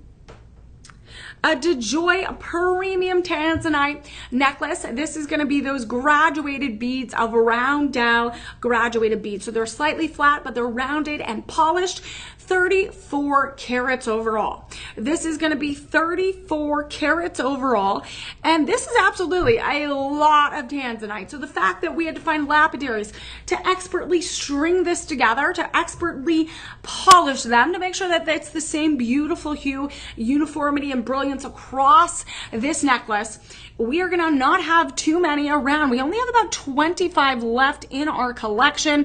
Tanzanite necklace. This is going to be those graduated beads of round down graduated beads. So they're slightly flat, but they're rounded and polished. 34 carats overall. This is going to be 34 carats overall. And this is absolutely a lot of Tanzanite. So the fact that we had to find lapidaries to expertly string this together, to expertly polish them, to make sure that it's the same beautiful hue, uniformity, and brilliance across this necklace. We are going to not have too many around. We only have about 25 left in our collection.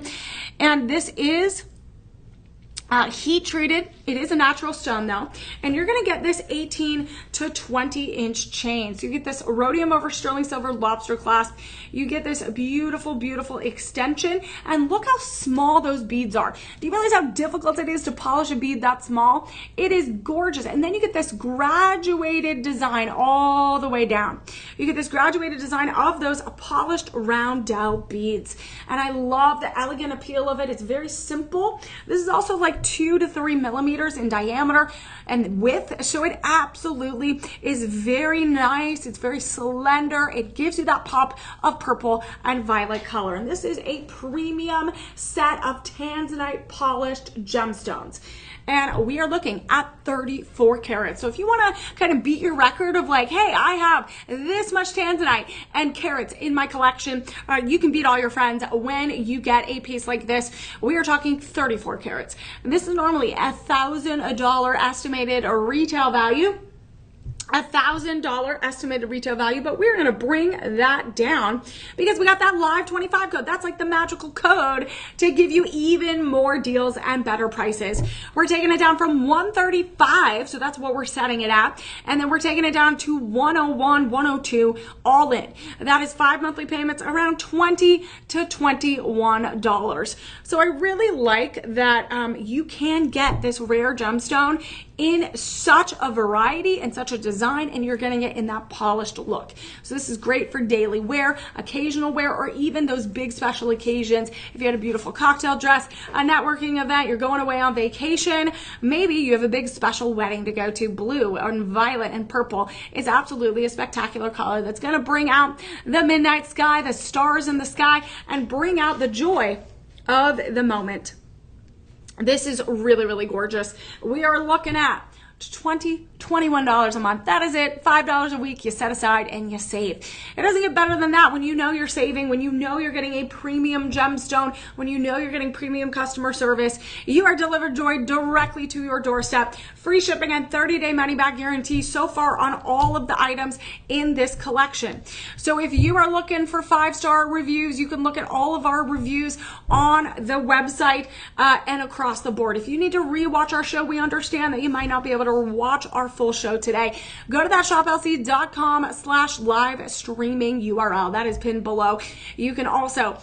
And this is heat treated. It is a natural stone though, and you're gonna get this 18 to 20 inch chain. So you get this rhodium over sterling silver lobster clasp. You get this beautiful, beautiful extension, and look how small those beads are. Do you realize how difficult it is to polish a bead that small? It is gorgeous. And then you get this graduated design all the way down. You get this graduated design of those polished round dowel beads. And I love the elegant appeal of it. It's very simple. This is also like 2 to 3 millimeters in diameter and width, so it absolutely is very nice. It's very slender. It gives you that pop of purple and violet color. And this is a premium set of Tanzanite polished gemstones. And we are looking at 34 carats. So if you want to kind of beat your record of like, hey, I have this much Tanzanite and carats in my collection, you can beat all your friends when you get a piece like this. We are talking 34 carats. And this is normally $1,000 estimated retail value. $1,000 estimated retail value, but we're going to bring that down because we got that live 25 code. That's like the magical code to give you even more deals and better prices. We're taking it down from 135, so that's what we're setting it at, and then we're taking it down to 101, 102 all in. That is 5 monthly payments around $20 to $21. So I really like that you can get this rare gemstone in such a variety and such a design, and you're getting it in that polished look. So this is great for daily wear, occasional wear, or even those big special occasions. If you had a beautiful cocktail dress, a networking event, you're going away on vacation, maybe you have a big special wedding to go to, blue and violet and purple is absolutely a spectacular color that's going to bring out the midnight sky, the stars in the sky, and bring out the joy of the moment. This is really, really gorgeous. We are looking at $20, $21 a month. That is it. $5 a week you set aside and you save. It doesn't get better than that when you know you're saving, when you know you're getting a premium gemstone, when you know you're getting premium customer service. You are delivered joy directly to your doorstep. Free shipping and 30-day money-back guarantee so far on all of the items in this collection. So if you are looking for 5-star reviews, you can look at all of our reviews on the website and across the board. If you need to rewatch our show, we understand that you might not be able to watch our full show today. Go to that shoplc.com/live streaming URL. That is pinned below. You can also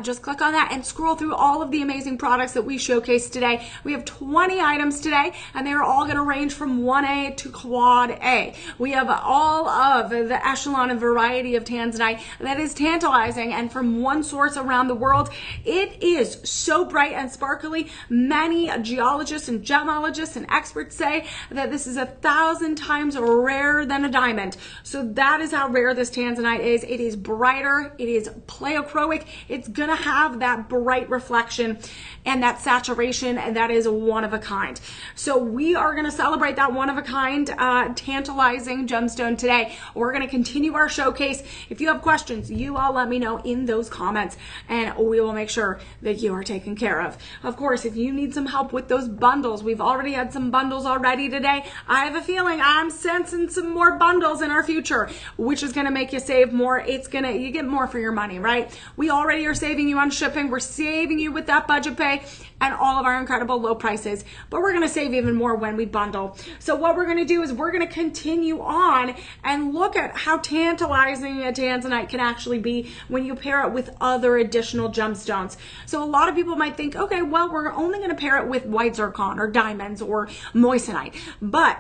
just click on that and scroll through all of the amazing products that we showcased today. We have 20 items today, and they're all going to range from 1A to Quad A. We have all of the echelon and variety of Tanzanite that is tantalizing, and from one source around the world. It is so bright and sparkly. Many geologists and gemologists and experts say that this is 1,000 times rarer than a diamond. So that is how rare this Tanzanite is. It is brighter. It is pleochroic. It's going to have that bright reflection and that saturation, and that is one of a kind. So we are going to celebrate that one of a kind tantalizing gemstone today. We're going to continue our showcase. If you have questions, you all let me know in those comments, and we will make sure that you are taken care of. Of course, if you need some help with those bundles, we've already had some bundles already today. I have a feeling I'm sensing some more bundles in our future, which is going to make you save more. You get more for your money, right? We already are saving you on shipping. We're saving you with that budget pay and all of our incredible low prices, but we're going to save even more when we bundle. So what we're going to do is we're going to continue on and look at how tantalizing a Tanzanite can actually be when you pair it with other additional gemstones. So a lot of people might think, okay, well, we're only going to pair it with white zircon or diamonds or moissanite, but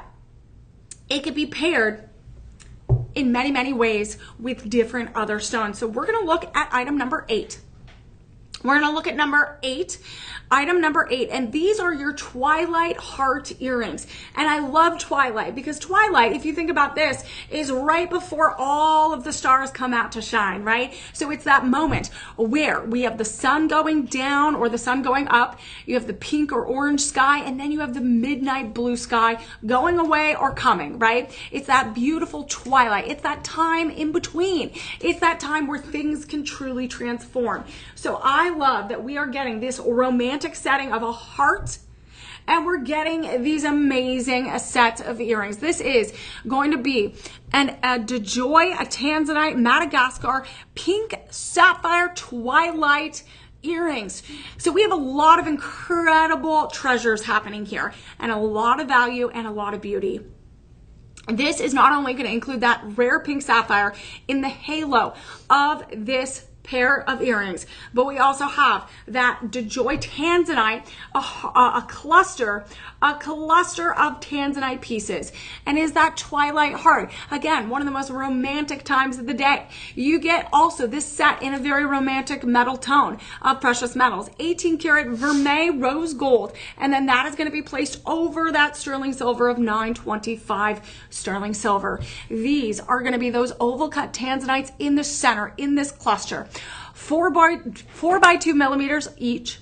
it could be paired in many, many ways with different other stones. So we're going to look at item number 8. We're going to look at number 8, item number 8, and these are your twilight heart earrings. And I love twilight because twilight, if you think about this, is right before all of the stars come out to shine, right? So it's that moment where we have the sun going down or the sun going up, you have the pink or orange sky, and then you have the midnight blue sky going away or coming, right? It's that beautiful twilight. It's that time in between. It's that time where things can truly transform. So I love that we are getting this romantic setting of a heart, and we're getting these amazing sets of earrings. This is going to be a DeJoy, a Tanzanite, Madagascar, pink sapphire twilight earrings. So we have a lot of incredible treasures happening here, and a lot of value and a lot of beauty. This is not only going to include that rare pink sapphire in the halo of this pair of earrings, but we also have that DeJoy Tanzanite, a cluster of Tanzanite pieces. And is that twilight heart? Again, one of the most romantic times of the day. You get also this set in a very romantic metal tone of precious metals, 18 karat vermeil rose gold, and then that is going to be placed over that sterling silver of 925 sterling silver. These are going to be those oval cut Tanzanites in the center, in this cluster. 4 by 2 millimeters each,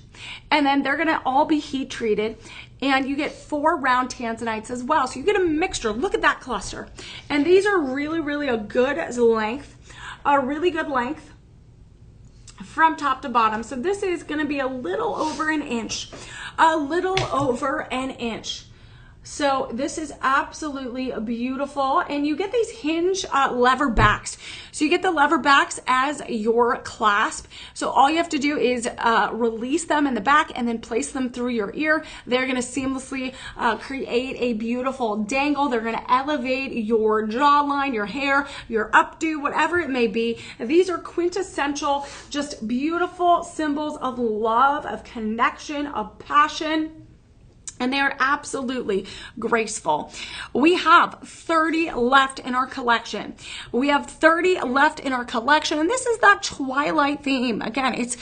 and then they're going to all be heat treated, and you get 4 round Tanzanites as well. So you get a mixture. Look at that cluster. And these are really a good length, a really good length from top to bottom. So this is going to be a little over an inch, So this is absolutely beautiful, and you get these hinge lever backs. So you get the lever backs as your clasp. So all you have to do is release them in the back and then place them through your ear. They're gonna seamlessly create a beautiful dangle. They're gonna elevate your jawline, your hair, your updo, whatever it may be. These are quintessential, just beautiful symbols of love, of connection, of passion. And they are absolutely graceful. We have 30 left in our collection. And this is that twilight theme. Again, it's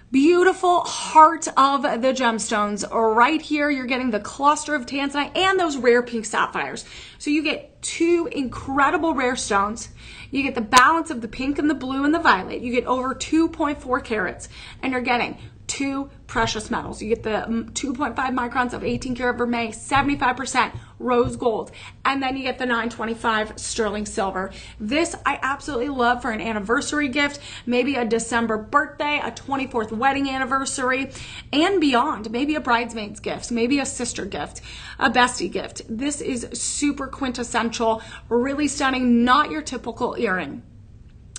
beautiful heart of the gemstones. Right here, you're getting the cluster of Tanzanite and those rare pink sapphires. So you get 2 incredible rare stones. You get the balance of the pink and the blue and the violet. You get over 2.4 carats, and you're getting 2 precious metals. You get the 2.5 microns of 18 karat vermeil, 75% rose gold, and then you get the 925 sterling silver. This I absolutely love for an anniversary gift, maybe a December birthday, a 24th wedding anniversary, and beyond. Maybe a bridesmaid's gift, maybe a sister gift, a bestie gift. This is super quintessential, really stunning, not your typical earring.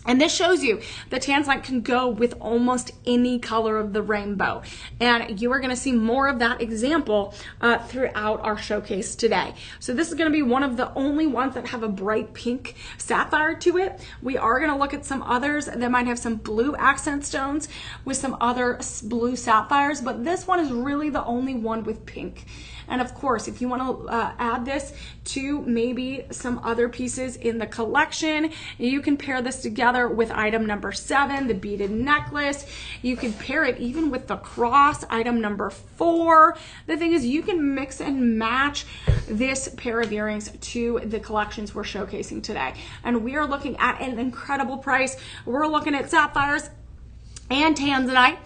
And this shows you the Tanzanite can go with almost any color of the rainbow. And you are going to see more of that example throughout our showcase today. So this is going to be one of the only ones that have a bright pink sapphire to it. We are going to look at some others that might have some blue accent stones with some other blue sapphires, but this one is really the only one with pink. And of course, if you want to add this to maybe some other pieces in the collection, you can pair this together with item number 7, the beaded necklace. You can pair it even with the cross, item number 4. The thing is, you can mix and match this pair of earrings to the collections we're showcasing today. And we are looking at an incredible price. We're looking at sapphires and Tanzanite,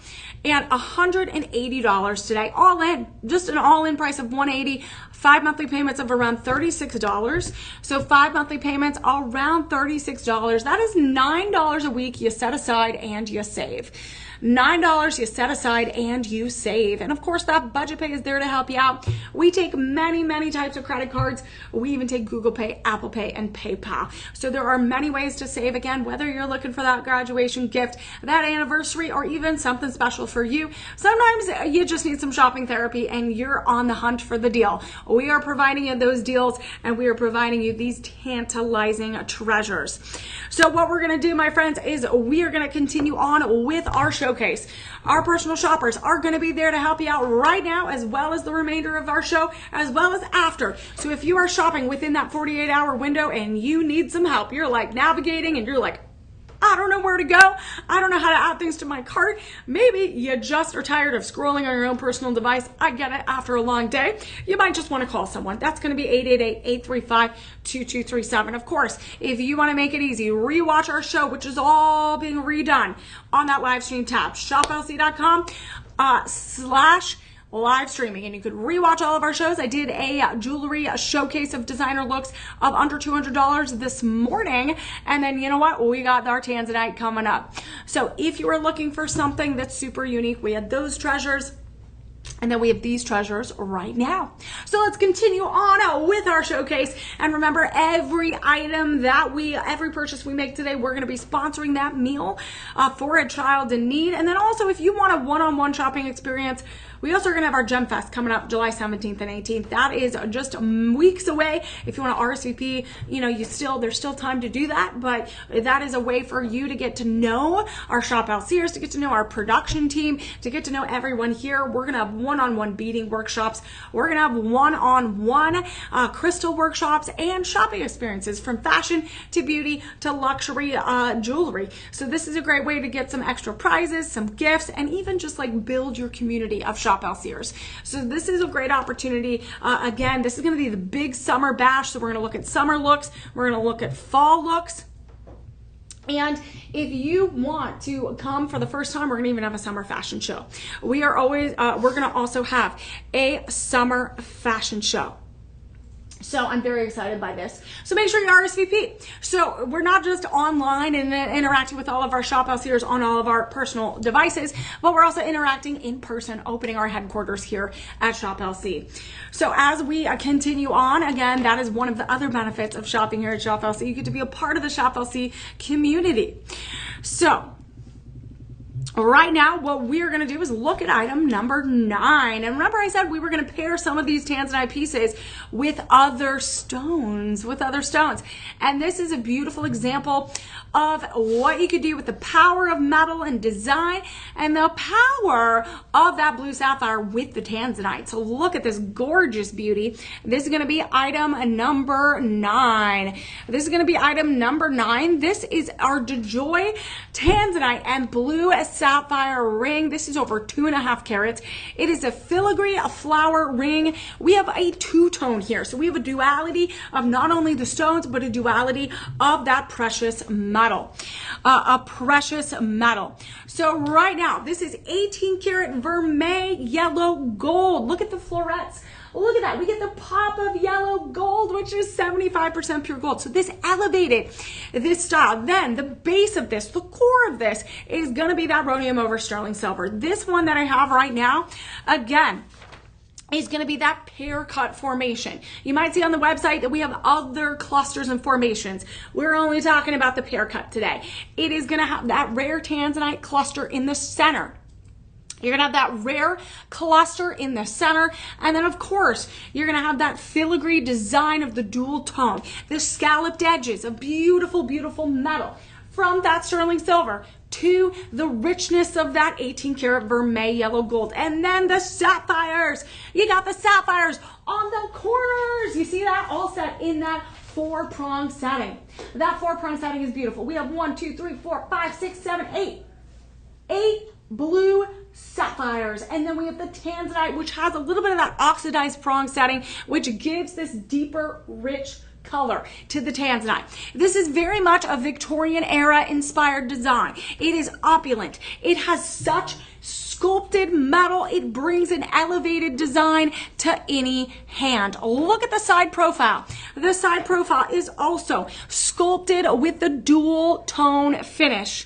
and $180 today, all in, just an all-in price of $180, 5 monthly payments of around $36. So 5 monthly payments around $36. That is $9 a week you set aside and you save. $9 you set aside and you save. And of course, that budget pay is there to help you out. We take many types of credit cards. We even take Google Pay, Apple Pay, and PayPal. So there are many ways to save. Again, whether you're looking for that graduation gift, that anniversary, or even something special for you. Sometimes you just need some shopping therapy and you're on the hunt for the deal. We are providing you those deals, and we are providing you these tantalizing treasures. So what we're going to do, my friends, is we are going to continue on with our showcase. Our personal shoppers are going to be there to help you out right now, as well as the remainder of our show, as well as after. So if you are shopping within that 48-hour window and you need some help, you're like navigating and you're like, I don't know where to go. I don't know how to add things to my cart. Maybe you just are tired of scrolling on your own personal device. I get it, after a long day. You might just want to call someone. That's going to be 888-835-2237. Of course, if you want to make it easy, rewatch our show, which is all being redone on that live stream tab, shoplc.com /live streaming, and you could rewatch all of our shows. I did a jewelry showcase of designer looks of under $200 this morning, and then you know what, we got our Tanzanite coming up. So if you are looking for something that's super unique, we had those treasures. And then we have these treasures right now. So let's continue on with our showcase. And remember, every purchase we make today, we're going to be sponsoring that meal for a child in need. And then also, if you want a one-on-one shopping experience, we also are going to have our Gem Fest coming up July 17th and 18th. That is just weeks away. If you want to RSVP, there's still time to do that, but that is a way for you to get to know our Shop LCers, to get to know our production team, to get to know everyone here. We're going to have one-on-one beading workshops. We're going to have one-on-one crystal workshops and shopping experiences from fashion to beauty to luxury jewelry. So this is a great way to get some extra prizes, some gifts, and even just like build your community of Shop LCers. So this is a great opportunity. Again, this is going to be the big summer bash. So we're going to look at summer looks. We're going to look at fall looks. And if you want to come for the first time, we're going to even have a summer fashion show. We're going to also have a summer fashion show. So I'm very excited by this. So make sure you RSVP. So we're not just online and interacting with all of our Shop LCers on all of our personal devices, but we're also interacting in person, opening our headquarters here at Shop LC. So as we continue on, again, that is one of the other benefits of shopping here at Shop LC. You get to be a part of the Shop LC community. So right now, what we're going to do is look at item number 9. And remember I said we were going to pair some of these Tanzanite pieces with other stones, And this is a beautiful example of what you could do with the power of metal and design and the power of that blue sapphire with the Tanzanite. So look at this gorgeous beauty. This is going to be item number 9. This is our DeJoy Tanzanite and blue sapphire ring. This is over 2.5 carats. It is a filigree, a flower ring. We have a two-tone here. So we have a duality of not only the stones, but a duality of that precious metal. So right now, this is 18 karat vermeil yellow gold. Look at the florets. Look at that. We get the pop of yellow gold, which is 75% pure gold. So this elevated this style. Then the base of this, the core of this, is going to be that rhodium over sterling silver. This one that I have right now, again, is going to be that pear cut formation. You might see on the website that we have other clusters and formations. We're only talking about the pear cut today. It is going to have that rare Tanzanite cluster in the center. You're going to have that rare cluster in the center. And then, of course, you're going to have that filigree design of the dual tone. The scalloped edges, a beautiful, beautiful metal. From that sterling silver to the richness of that 18 karat vermeil yellow gold. And then the sapphires. You got the sapphires on the corners. You see that? All set in that 4-prong setting. That 4-prong setting is beautiful. We have 1, 2, 3, 4, 5, 6, 7, 8. 8 blue sapphires. And then we have the Tanzanite, which has a little bit of that oxidized prong setting, which gives this deeper, rich color to the Tanzanite. This is very much a Victorian era inspired design. It is opulent. It has such sculpted metal. It brings an elevated design to any hand. Look at the side profile. The side profile is also sculpted with the dual tone finish.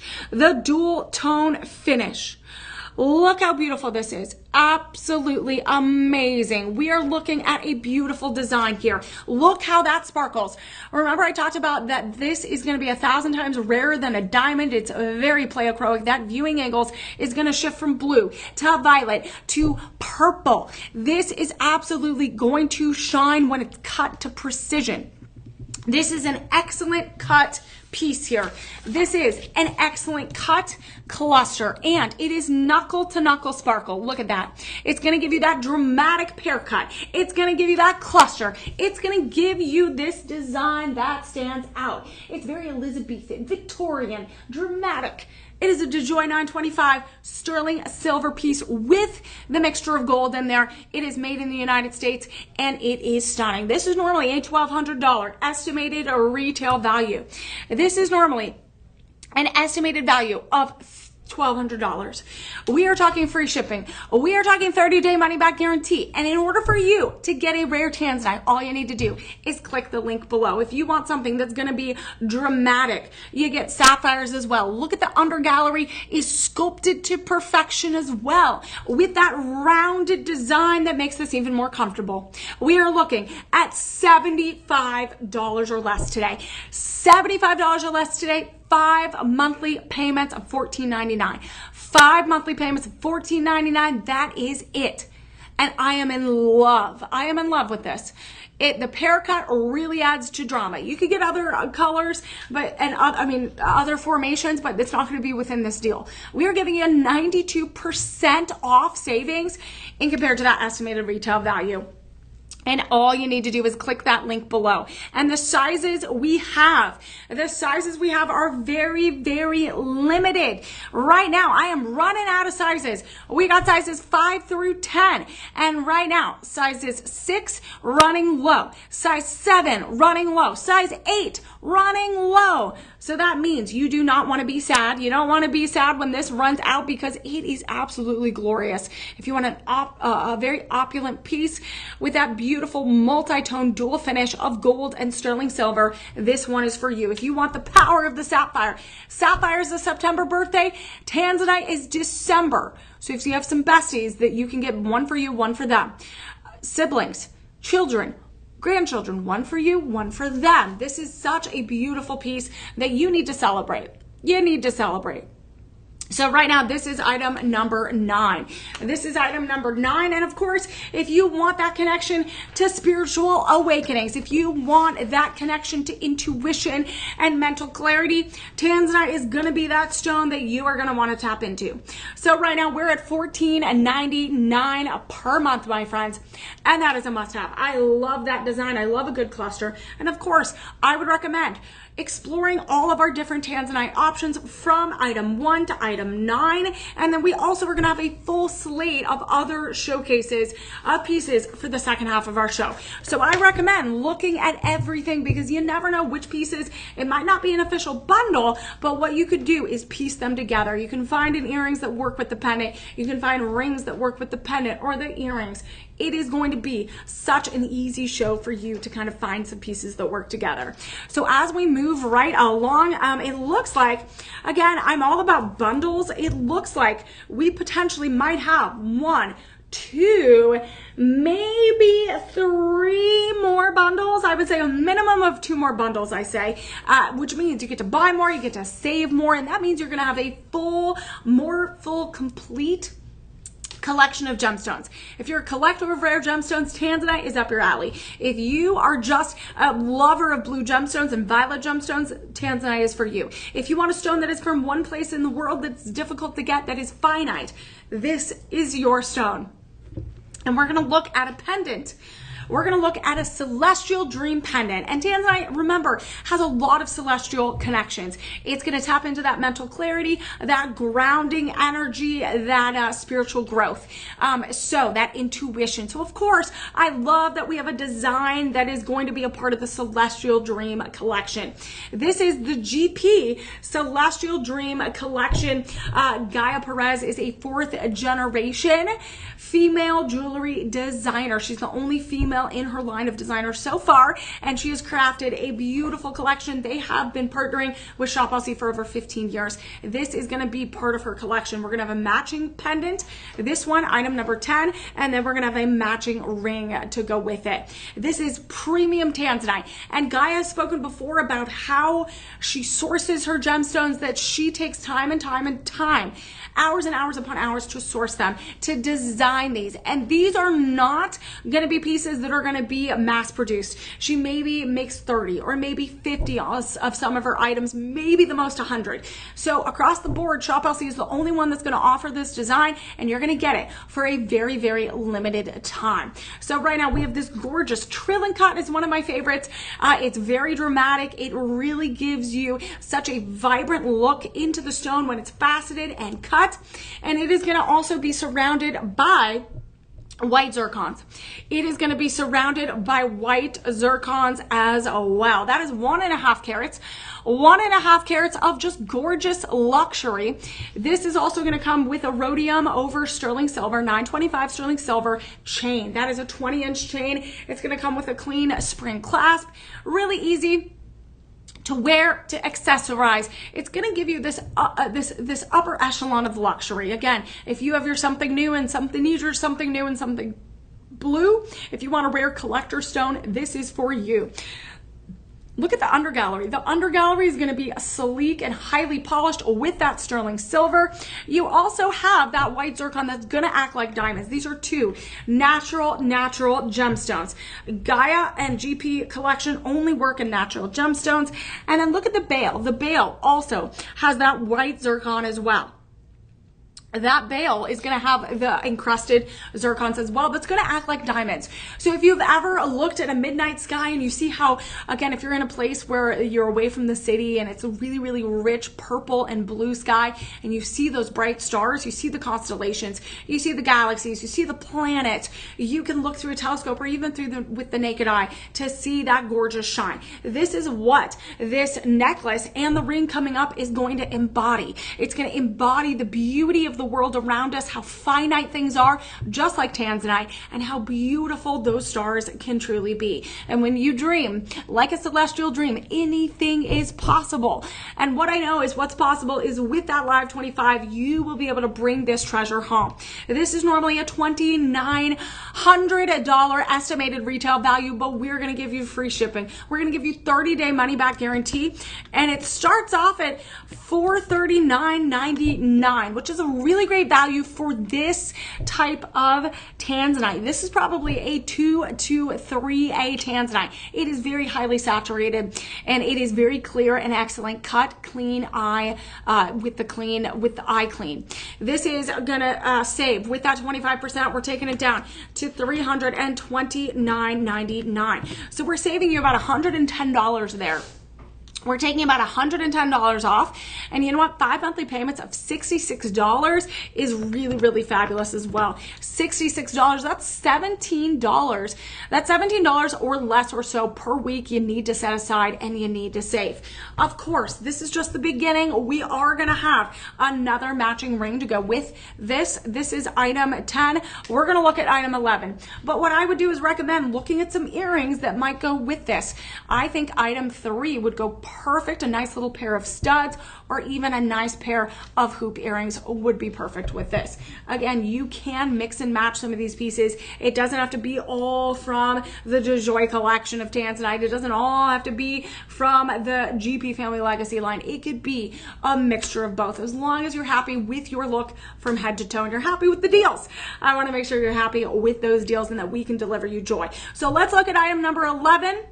Look how beautiful this is. Absolutely amazing. We are looking at a beautiful design here. Look how that sparkles. Remember I talked about that this is going to be 1,000 times rarer than a diamond. It's very pleochroic. That viewing angles is going to shift from blue to violet to purple. This is absolutely going to shine when it's cut to precision. This is an excellent cut piece here. This is an excellent cut cluster, and it is knuckle to knuckle sparkle. Look at that. It's going to give you that dramatic pear cut. It's going to give you that cluster. It's going to give you this design that stands out. It's very Elizabethan, Victorian, dramatic. It is a DeJoy 925 sterling silver piece with the mixture of gold in there. It is made in the United States and it is stunning. This is normally a $1,200 estimated retail value. This is normally an estimated value of $1,200. We are talking free shipping. We are talking 30-day money-back guarantee. And in order for you to get a rare Tanzanite, all you need to do is click the link below. If you want something that's going to be dramatic, you get sapphires as well. Look at the under gallery is sculpted to perfection as well, with that rounded design that makes this even more comfortable. We are looking at $75 or less today. $75 or less today. 5 monthly payments of $14.99. 5 monthly payments of $14.99. That is it. And I am in love. I am in love with this. The pear cut really adds to drama. You could get other colors, other formations, but it's not going to be within this deal. We are giving you a 92% off savings in compared to that estimated retail value. And all you need to do is click that link below. And the sizes we have are very, very limited. Right now, I am running out of sizes. We got sizes 5 through 10. And right now, sizes 6 running low, size 7 running low, size 8 running low. So that means you do not want to be sad. You don't want to be sad when this runs out, because it is absolutely glorious. If you want a very opulent piece with that beautiful multi-tone dual finish of gold and sterling silver, this one is for you. If you want the power of the sapphire, sapphire is a September birthday, Tanzanite is December. So if you have some besties, that you can get one for you, one for them. Siblings, children, grandchildren, one for you, one for them. This is such a beautiful piece that you need to celebrate. You need to celebrate. So right now, this is item number 9. This is item number 9. And of course, if you want that connection to spiritual awakenings, if you want that connection to intuition and mental clarity, Tanzanite is going to be that stone that you are going to want to tap into. So right now, we're at $14.99 per month, my friends. And that is a must-have. I love that design. I love a good cluster. And of course, I would recommend exploring all of our different Tanzanite options from item 1 to item 9. And then we also are going to have a full slate of other showcases of pieces for the second half of our show. So I recommend looking at everything, because you never know which pieces, it might not be an official bundle, but what you could do is piece them together. You can find earrings that work with the pendant. You can find rings that work with the pendant or the earrings. It is going to be such an easy show for you to kind of find some pieces that work together. So as we move right along, it looks like, again, I'm all about bundles. It looks like we potentially might have 1, 2, maybe 3 more bundles. I would say a minimum of 2 more bundles, I say, which means you get to buy more, you get to save more, and that means you're going to have a complete collection of gemstones. If you're a collector of rare gemstones, Tanzanite is up your alley. If you are just a lover of blue gemstones and violet gemstones, Tanzanite is for you. If you want a stone that is from one place in the world that's difficult to get, that is finite, this is your stone. And we're going to look at a pendant. We're going to look at a celestial dream pendant. And Tanzanite, remember, has a lot of celestial connections. It's going to tap into that mental clarity, that grounding energy, that spiritual growth. So that intuition. So of course, I love that we have a design that is going to be a part of the Celestial Dream collection. This is the GP Celestial Dream collection. Gaia Perez is a 4th generation female jewelry designer. She's the only female in her line of designers so far, and she has crafted a beautiful collection. They have been partnering with Shop LC for over 15 years. This is going to be part of her collection. We're going to have a matching pendant, this one, item number 10, and then we're going to have a matching ring to go with it. This is premium Tanzanite, and Gaia has spoken before about how she sources her gemstones, that she takes time and time, hours and hours upon hours to source them, to design these. And these are not going to be pieces that are going to be mass produced. She maybe makes 30 or maybe 50 of some of her items, maybe the most 100. So across the board, Shop LC is the only one that's going to offer this design, and you're going to get it for a very, very limited time. So right now we have this gorgeous Trillin cut. Is one of my favorites. It's very dramatic. It really gives you such a vibrant look into the stone when it's faceted and cut. And it is going to also be surrounded by white zircons. It is going to be surrounded by white zircons as well. That is 1.5 carats. 1.5 carats of just gorgeous luxury. This is also going to come with a rhodium over sterling silver, 925 sterling silver chain. That is a 20-inch chain. It's going to come with a clean spring clasp. Really easy to wear, to accessorize. It's going to give you this this upper echelon of luxury. Again, if you have your something new and something blue, if you want a rare collector stone, this is for you. Look at the undergallery. The undergallery is going to be sleek and highly polished with that sterling silver. You also have that white zircon that's going to act like diamonds. These are two natural gemstones. Gaia and GP collection only work in natural gemstones. And then look at the bail. The bail also has that white zircon as well. That bail is going to have the encrusted zircons as well. That's going to act like diamonds. So if you've ever looked at a midnight sky and you see how, again, if you're in a place where you're away from the city and it's a really, really rich purple and blue sky, and you see those bright stars, you see the constellations, you see the galaxies, you see the planets, you can look through a telescope or even with the naked eye to see that gorgeous shine. This is what this necklace and the ring coming up is going to embody. It's going to embody the beauty of the world around us, how finite things are, just like Tanzanite, and how beautiful those stars can truly be. And when you dream like a celestial dream, anything is possible. And what I know is what's possible is with that Live 25, you will be able to bring this treasure home. This is normally a $2,900 estimated retail value, but we're going to give you free shipping. We're going to give you 30-day money-back guarantee, and it starts off at $439.99, which is a really great value for this type of Tanzanite. This is probably a 2 to 3A Tanzanite. It is very highly saturated and it is very clear and excellent cut, clean eye with the eye clean. This is gonna save with that 25%. We're taking it down to $329.99. So we're saving you about $110 there. We're taking about $110 off. And you know what? 5 monthly payments of $66 is really, really fabulous as well. $66, that's $17. That's $17 or less or so per week you need to set aside and you need to save. Of course, this is just the beginning. We are going to have another matching ring to go with this. This is item 10. We're going to look at item 11. But what I would do is recommend looking at some earrings that might go with this. I think item 3 would go perfect. A nice little pair of studs or even a nice pair of hoop earrings would be perfect with this. Again, you can mix and match some of these pieces. It doesn't have to be all from the DeJoy collection of Tanzanite. It doesn't all have to be from the GP Family Legacy line. It could be a mixture of both, as long as you're happy with your look from head to toe and you're happy with the deals. I want to make sure you're happy with those deals and that we can deliver you joy. So let's look at item number 11.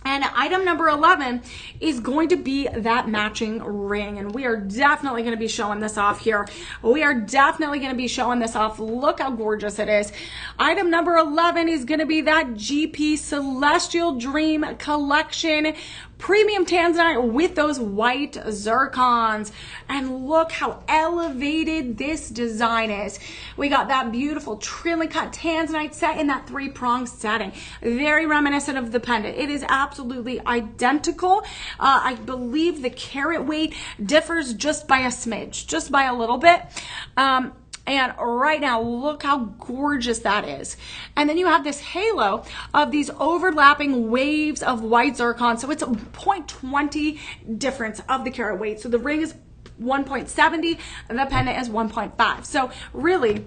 And item number 11 is going to be that matching ring. And we are definitely going to be showing this off here. We are definitely going to be showing this off. Look how gorgeous it is. Item number 11 is going to be that GP Celestial Dream Collection premium Tanzanite with those white zircons. And look how elevated this design is. We got that beautiful trilly cut Tanzanite set in that 3-pronged setting. Very reminiscent of the pendant. It is absolutely identical. I believe the carat weight differs just by a smidge, just by a little bit. And right now, look how gorgeous that is. And then you have this halo of these overlapping waves of white zircon. So it's a 0.20 difference of the carat weight. So the ring is 1.70 and the pendant is 1.5. So really,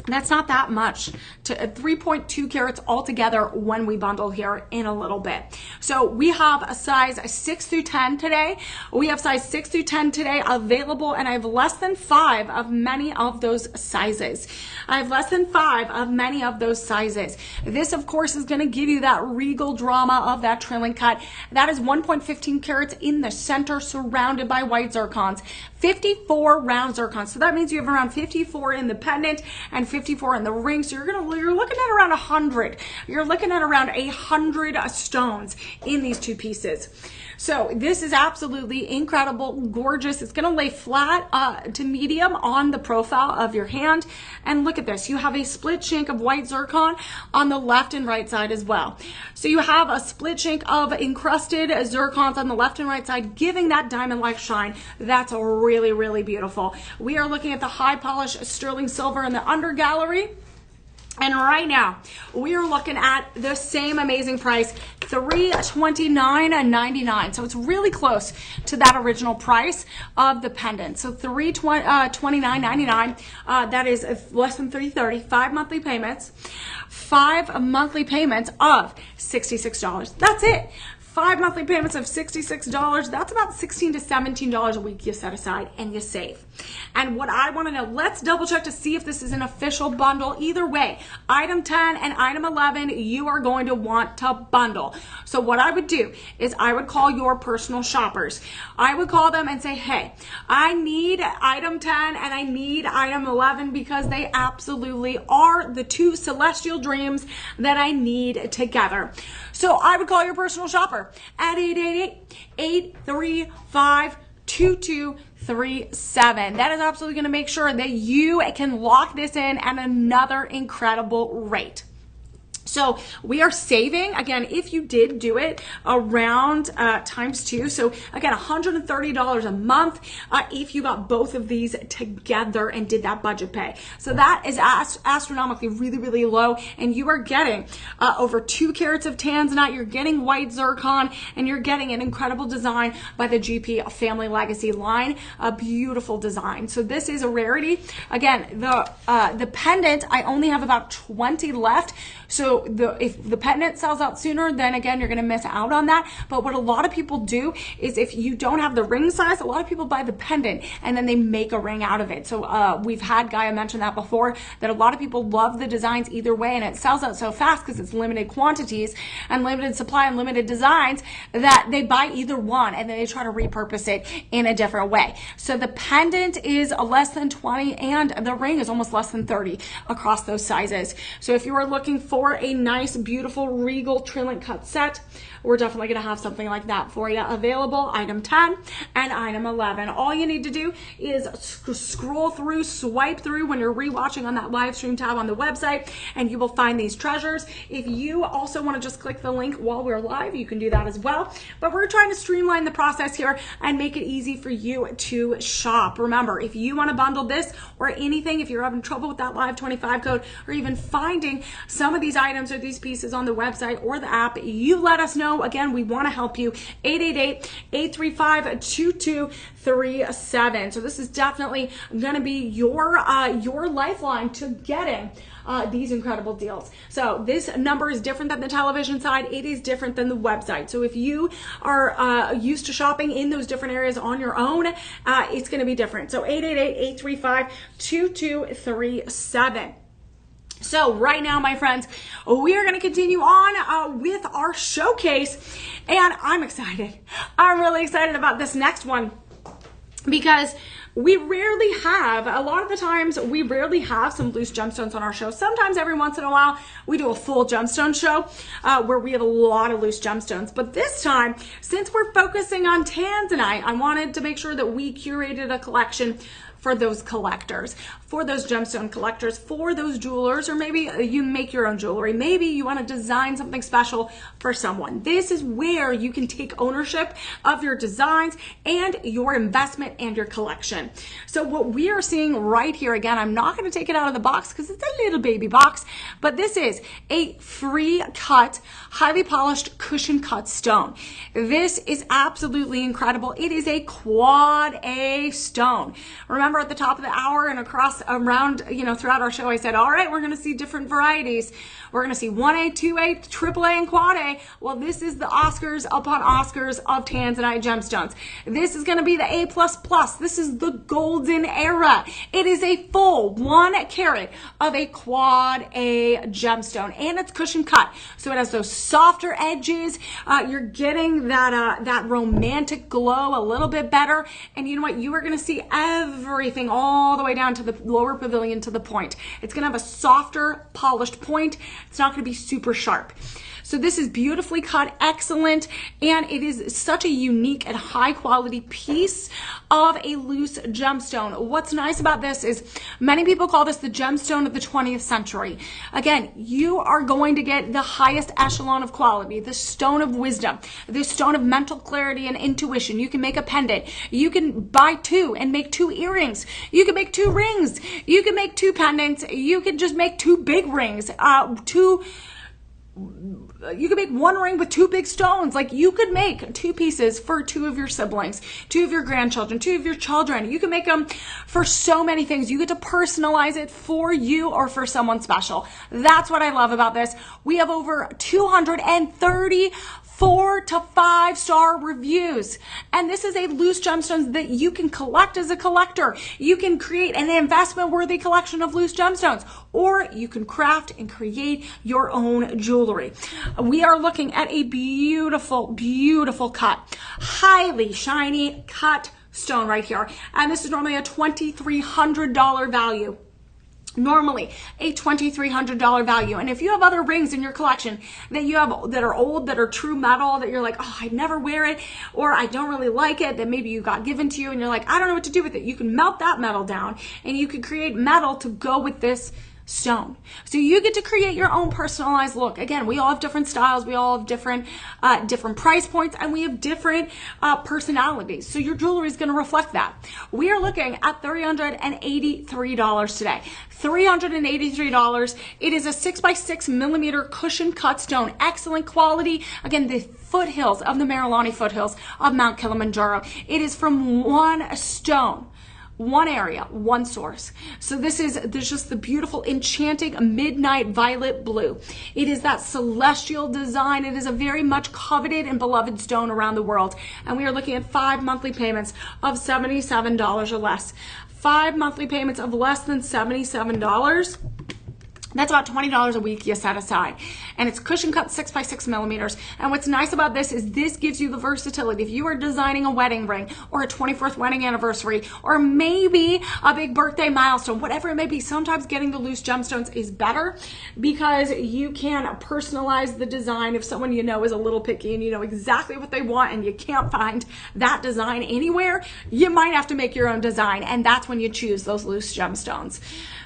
that's not that much to 3.2 carats altogether when we bundle here in a little bit. So we have a size 6 through 10 today. We have size 6 through 10 today available, and I have less than 5 of many of those sizes. I have less than 5 of many of those sizes. This, of course, is going to give you that regal drama of that trilling cut. That is 1.15 carats in the center, surrounded by white zircons. 54 round zircon. So that means you have around 54 in the pendant and 54 in the ring. So you're looking at around 100. You're looking at around 100 stones in these two pieces. So this is absolutely incredible, gorgeous. It's gonna lay flat to medium on the profile of your hand. And look at this, you have a split shank of white zircon on the left and right side as well. So you have a split shank of encrusted zircons on the left and right side, giving that diamond-like shine. That's really, really beautiful. We are looking at the high polished sterling silver in the under gallery. And right now, we are looking at the same amazing price, $329.99. So it's really close to that original price of the pendant. So $329.99. That is less than $330. 5 monthly payments. 5 monthly payments of $66. That's it. 5 monthly payments of $66, that's about $16 to $17 a week you set aside and you save. And what I want to know, let's double check to see if this is an official bundle. Either way, item 10 and item 11, you are going to want to bundle. So what I would do is I would call your personal shoppers. I would call them and say, hey, I need item 10 and I need item 11 because they absolutely are the two celestial dreams that I need together. So I would call your personal shopper at 888-835-2237. That is absolutely going to make sure that you can lock this in at another incredible rate. So we are saving, again, if you did do it around times 2. So again, $130 a month if you got both of these together and did that budget pay. So that is astronomically really, really low. And you are getting over 2 carats of Tanzanite. You're getting white zircon and you're getting an incredible design by the GP Family Legacy line. A beautiful design. So this is a rarity. Again, the pendant, I only have about 20 left. So if the pendant sells out sooner, then again, you're going to miss out on that. But what a lot of people do is if you don't have the ring size, a lot of people buy the pendant and then they make a ring out of it. So we've had Gaia mention that before, that a lot of people love the designs either way, and it sells out so fast because it's limited quantities and limited supply and limited designs that they buy either one and then they try to repurpose it in a different way. So the pendant is less than 20 and the ring is almost less than 30 across those sizes. So if you are looking for a nice, beautiful, regal trilliant cut set, we're definitely going to have something like that for you available. Item 10 and item 11. All you need to do is scroll through, swipe through when you're rewatching on that live stream tab on the website, and you will find these treasures. If you also want to just click the link while we're live, you can do that as well. But we're trying to streamline the process here and make it easy for you to shop. Remember, if you want to bundle this or anything, if you're having trouble with that Live 25 code or even finding some of these items or these pieces on the website or the app, you let us know. Again, we want to help you. 888-835-2237. So this is definitely going to be your lifeline to getting these incredible deals. So this number is different than the television side. It is different than the website. So if you are used to shopping in those different areas on your own, it's going to be different. So 888-835-2237. So right now, my friends, we are going to continue on with our showcase, and I'm excited. I'm really excited about this next one because we rarely have, a lot of the times, we rarely have some loose gemstones on our show. Sometimes every once in a while, we do a full gemstone show where we have a lot of loose gemstones. But this time, since we're focusing on Tanzanite, I wanted to make sure that we curated a collection for those collectors, for those gemstone collectors, for those jewelers, or maybe you make your own jewelry. Maybe you want to design something special for someone. This is where you can take ownership of your designs and your investment and your collection. So what we are seeing right here, again, I'm not going to take it out of the box because it's a little baby box, but this is a free cut, highly polished cushion cut stone. This is absolutely incredible. It is a quad A stone. Remember, remember at the top of the hour and around, throughout our show, I said, all right, we're going to see different varieties. We're going to see 1A, 2A, AAA, and Quad A. Well, this is the Oscars upon Oscars of Tanzanite gemstones. This is going to be the A++. This is the golden era. It is a full 1 carat of a Quad A gemstone, and it's cushion cut. So it has those softer edges. You're getting that romantic glow a little bit better. And you know what? You are going to see everything all the way down to the lower pavilion to the point. It's going to have a softer, polished point. It's not going to be super sharp. So this is beautifully cut, excellent, and it is such a unique and high quality piece of a loose gemstone. What's nice about this is many people call this the gemstone of the 20th century. Again, you are going to get the highest echelon of quality, the stone of wisdom, the stone of mental clarity and intuition. You can make a pendant. You can buy 2 and make 2 earrings. You can make 2 rings. You can make 2 pendants. You can just make 2 big rings, you could make 1 ring with 2 big stones. Like, you could make 2 pieces for 2 of your siblings, 2 of your grandchildren, 2 of your children. You can make them for so many things. You get to personalize it for you or for someone special. That's what I love about this. We have over 230 4 to 5 star reviews. And this is a loose gemstones that you can collect as a collector. You can create an investment worthy collection of loose gemstones, or you can craft and create your own jewelry. We are looking at a beautiful, beautiful cut, highly shiny cut stone right here. And this is normally a $2,300 value. Normally a $2,300 value. And if you have other rings in your collection that you have that are old, that are true metal, that you're like, oh, I'd never wear it, or I don't really like it, that maybe you got given to you and you're like, I don't know what to do with it, you can melt that metal down and you can create metal to go with this stone. So you get to create your own personalized look. Again, we all have different styles, we all have different price points, and we have different personalities. So your jewelry is going to reflect that. We are looking at $383 today. $383. It is a 6x6 millimeter cushion cut stone. Excellent quality. Again, the foothills of the Marilani foothills of Mount Kilimanjaro. It is from one stone. One area, one source. So there's just the beautiful enchanting midnight violet blue. It is that celestial design. It is a very much coveted and beloved stone around the world. And we are looking at 5 monthly payments of $77 or less. 5 monthly payments of less than $77. That's about $20 a week you set aside. And it's cushion cut 6x6 millimeters. And what's nice about this is this gives you the versatility. If you are designing a wedding ring or a 24th wedding anniversary, or maybe a big birthday milestone, whatever it may be, sometimes getting the loose gemstones is better because you can personalize the design. If someone you know is a little picky and you know exactly what they want and you can't find that design anywhere, you might have to make your own design. And that's when you choose those loose gemstones.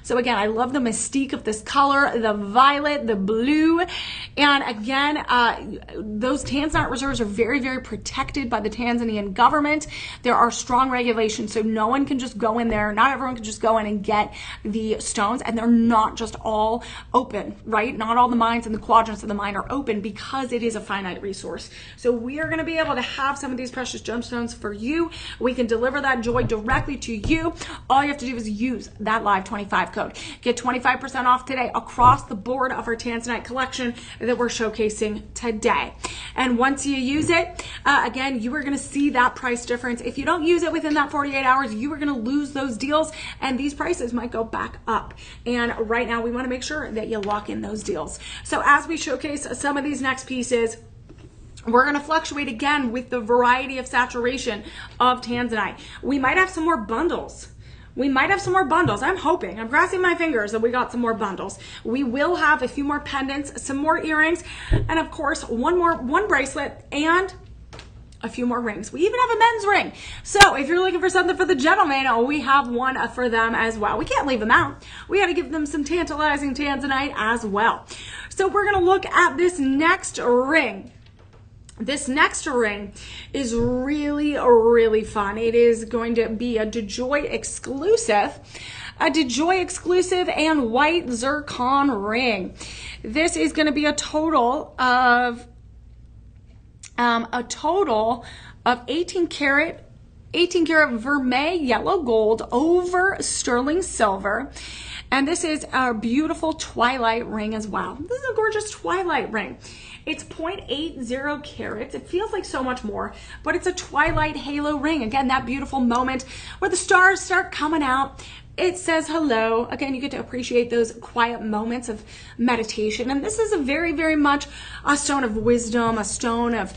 So again, I love the mystique of this color, the violet, the blue. And again, those Tanzanite reserves are very, very protected by the Tanzanian government. There are strong regulations, so no one can just go in there. Not everyone can just go in and get the stones, and they're not just all open, right? Not all the mines and the quadrants of the mine are open because it is a finite resource. So we are going to be able to have some of these precious gemstones for you. We can deliver that joy directly to you. All you have to do is use that Live 25 code. Get 25% off today across the board of our Tanzanite collection that we're showcasing today. And once you use it, again, you are going to see that price difference. If you don't use it within that 48 hours, you are going to lose those deals, and these prices might go back up. And right now, we want to make sure that you lock in those deals. So as we showcase some of these next pieces, we're going to fluctuate again with the variety of saturation of Tanzanite. We might have some more bundles. I'm hoping, I'm crossing my fingers that we got some more bundles. We will have a few more pendants, some more earrings, and of course, one bracelet and a few more rings. We even have a men's ring. So if you're looking for something for the gentleman, we have one for them as well. We can't leave them out. We got to give them some tantalizing Tanzanite as well. So we're going to look at this next ring. This next ring is really, really fun. It is going to be a DeJoy exclusive and white zircon ring. This is going to be a total of 18 karat 18 karat vermeil yellow gold over sterling silver. And this is our beautiful twilight ring as well. This is a gorgeous twilight ring. It's 0.80 carats. It feels like so much more, but it's a twilight halo ring. Again, that beautiful moment where the stars start coming out. It says hello. Again, you get to appreciate those quiet moments of meditation. And this is a very, very much a stone of wisdom, a stone of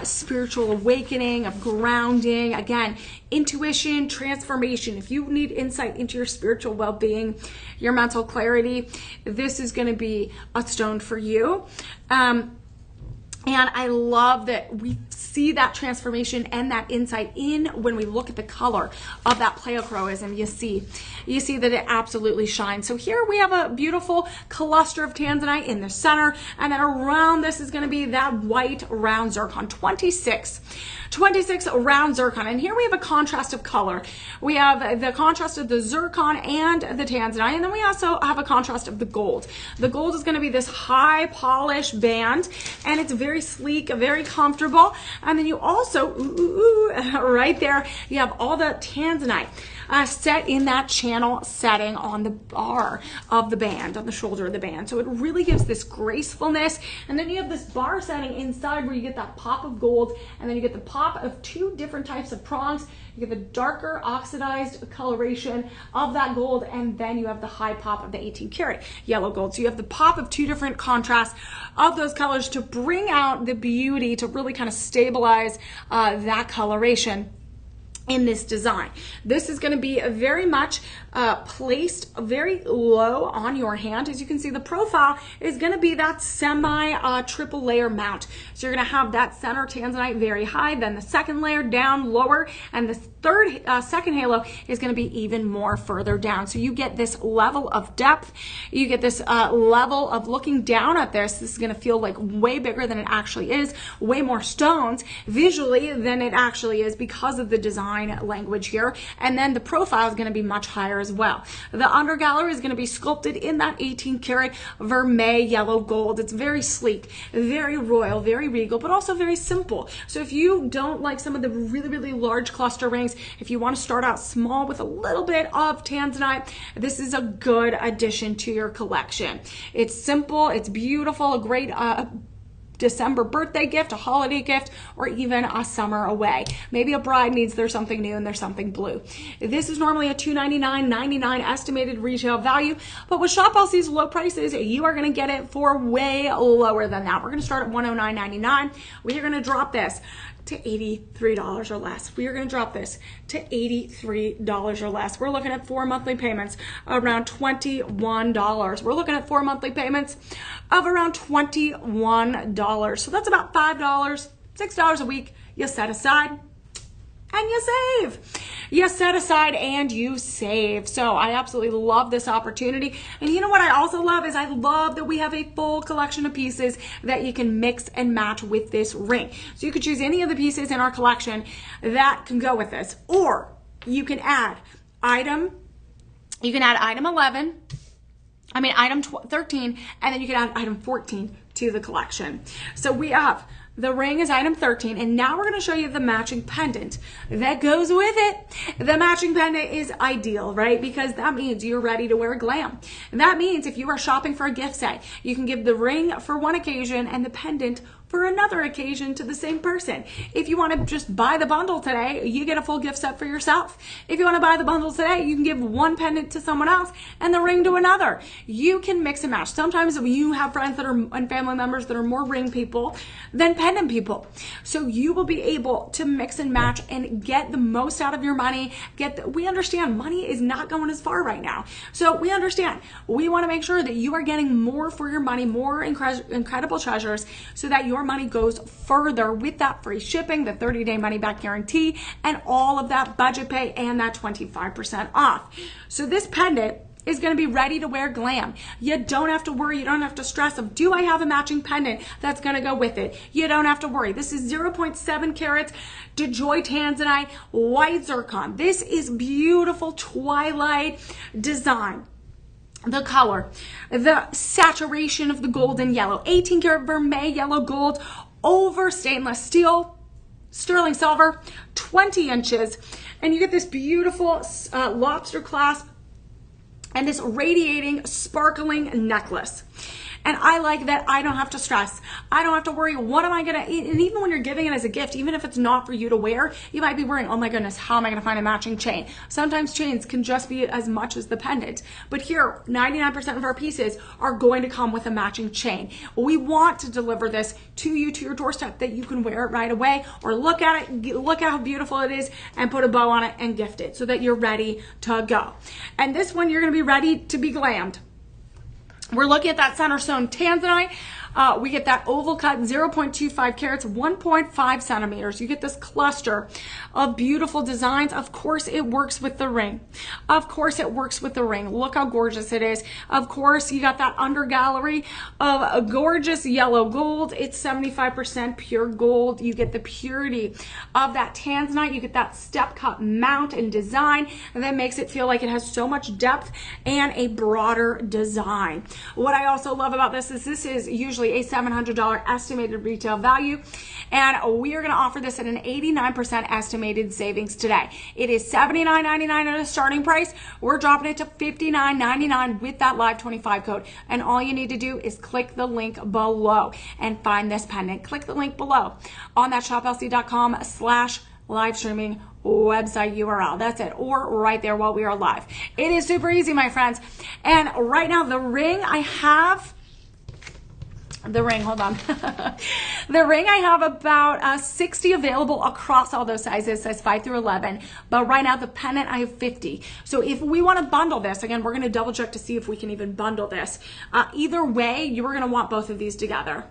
spiritual awakening, of grounding. Again, intuition, transformation. If you need insight into your spiritual well-being, your mental clarity, this is going to be a stone for you. And I love that we see that transformation and that insight in when we look at the color of that pleochroism. You see that it absolutely shines. So here we have a beautiful cluster of Tanzanite in the center, and then around this is going to be that white round zircon, 26 round zircon. And here we have a contrast of color. We have the contrast of the zircon and the Tanzanite, and then we also have a contrast of the gold. The gold is going to be this high polish band, and it's very sleek, very comfortable. And then you also, right there, you have all the Tanzanite set in that channel setting on the bar of the band, on the shoulder of the band. So it really gives this gracefulness. And then you have this bar setting inside where you get that pop of gold, and then you get the pop of two different types of prongs. You get the darker oxidized coloration of that gold, and then you have the high pop of the 18 karat yellow gold. So you have the pop of two different contrasts of those colors to bring out the beauty, to really kind of stabilize that coloration in this design. This is going to be very much placed very low on your hand. As you can see, the profile is going to be that semi triple layer mount. So you're going to have that center Tanzanite very high, then the second layer down lower, and the second halo is going to be even more further down. So you get this level of depth. You get this level of looking down at this. This is going to feel like way bigger than it actually is, way more stones visually than it actually is because of the design language here. And then the profile is going to be much higher as well. The undergallery is going to be sculpted in that 18 karat vermeil yellow gold. It's very sleek, very royal, very regal, but also very simple. So if you don't like some of the really, really large cluster rings, if you want to start out small with a little bit of Tanzanite, this is a good addition to your collection. It's simple, it's beautiful, a great December birthday gift, a holiday gift, or even a summer away. Maybe a bride needs their something new and there's something blue. This is normally a $299.99 estimated retail value, but with Shop LC's low prices, you are going to get it for way lower than that. We're going to start at $109.99. We are going to drop this to $83 or less. We are going to drop this to $83 or less. We're looking at 4 monthly payments around $21. We're looking at 4 monthly payments of around $21. So that's about $5, $6 a week you set aside and you save. You set aside and you save. So I absolutely love this opportunity. And you know what I also love is I love that we have a full collection of pieces that you can mix and match with this ring. So you could choose any of the pieces in our collection that can go with this, or you can add item 13, and then you can add item 14 to the collection. So we have the ring is item 13, and now we're going to show you the matching pendant that goes with it. The matching pendant is ideal, right? Because that means you're ready to wear glam. And that means if you are shopping for a gift set, you can give the ring for one occasion and the pendant for another occasion to the same person. If you want to just buy the bundle today, you get a full gift set for yourself. If you want to buy the bundle today, you can give one pendant to someone else and the ring to another. You can mix and match. Sometimes you have friends that are and family members that are more ring people than pendant people. So you will be able to mix and match and get the most out of your money. We understand money is not going as far right now. So we understand. We want to make sure that you are getting more for your money, more incredible treasures, so that your money goes further with that free shipping, the 30-day money-back guarantee, and all of that budget pay and that 25% off. So this pendant is going to be ready to wear glam. You don't have to worry. You don't have to stress of, do I have a matching pendant that's going to go with it? You don't have to worry. This is 0.7 carats DeJoy Tanzanite white zircon. This is beautiful twilight design. The color, the saturation of the golden yellow, 18 karat vermeil yellow gold over stainless steel. sterling silver, 20 inches, and you get this beautiful lobster clasp and this radiating, sparkling necklace. And I like that I don't have to stress. I don't have to worry, what am I gonna eat? And even when you're giving it as a gift, even if it's not for you to wear, you might be worrying, oh my goodness, how am I gonna find a matching chain? Sometimes chains can just be as much as the pendant. But here, 99% of our pieces are going to come with a matching chain. We want to deliver this to you, to your doorstep, that you can wear it right away, or look at it, look at how beautiful it is, and put a bow on it and gift it so that you're ready to go. And this one, you're gonna be ready to be glammed. We're looking at that center stone Tanzanite. We get that oval cut, 0.25 carats, 1.5 centimeters. You get this cluster of beautiful designs. Of course, it works with the ring. Of course, it works with the ring. Look how gorgeous it is. Of course, you got that under gallery of a gorgeous yellow gold. It's 75% pure gold. You get the purity of that Tanzanite. You get that step cut mount and design, and that makes it feel like it has so much depth and a broader design. What I also love about this is usually a $700 estimated retail value, and we are going to offer this at an 89% estimated savings today. It is $79.99 at a starting price. We're dropping it to $59.99 with that live 25 code, and all you need to do is click the link below and find this pendant. Click the link below on that shoplc.com/live streaming website URL. That's it. Or right there while we are live. It is super easy, my friends. And right now, the ring I have, hold on. The ring, I have about 60 available across all those sizes, size 5 through 11. But right now, the pendant, I have 50. So if we want to bundle this, again, we're going to double check to see if we can even bundle this. Either way, you are going to want both of these together.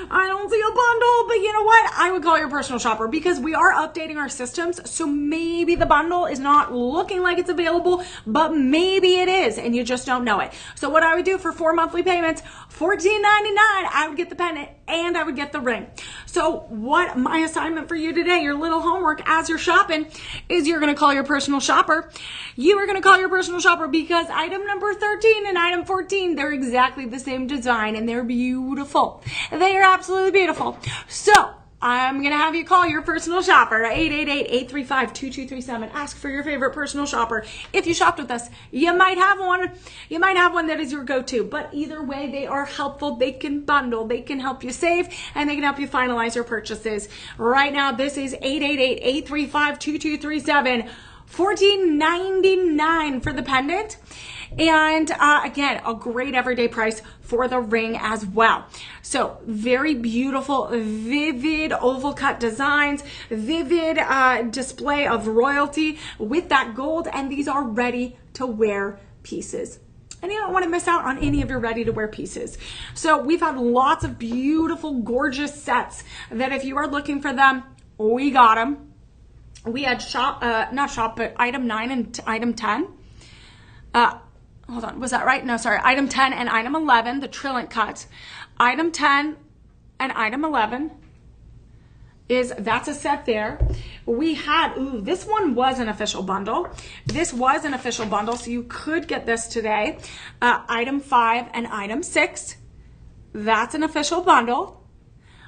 I don't see a bundle, but you know what? I would call your personal shopper, because we are updating our systems. So maybe the bundle is not looking like it's available, but maybe it is, and you just don't know it. So what I would do for 4 monthly payments, $14.99, I would get the pendant and I would get the ring. So what my assignment for you today, your little homework as you're shopping, is you're going to call your personal shopper. You are going to call your personal shopper because item number 13 and item 14, they're exactly the same design and they're beautiful. They are absolutely beautiful. So I'm going to have you call your personal shopper at 888-835-2237. Ask for your favorite personal shopper. If you shopped with us, you might have one. You might have one that is your go-to. But either way, they are helpful. They can bundle. They can help you save, and they can help you finalize your purchases. Right now, this is 888-835-2237. $14.99 for the pendant. And again, a great everyday price for the ring as well. So very beautiful, vivid oval cut designs, vivid display of royalty with that gold, and these are ready to wear pieces. And you don't want to miss out on any of your ready to wear pieces. So we've had lots of beautiful, gorgeous sets that if you are looking for them, we got them. We had but item 9 and item 10. Hold on, was that right? No, sorry. Item 10 and item 11, the trillant cut. Item 10 and item 11 that's a set there. We had, this one was an official bundle. This was an official bundle, so you could get this today. Item 5 and item 6, that's an official bundle.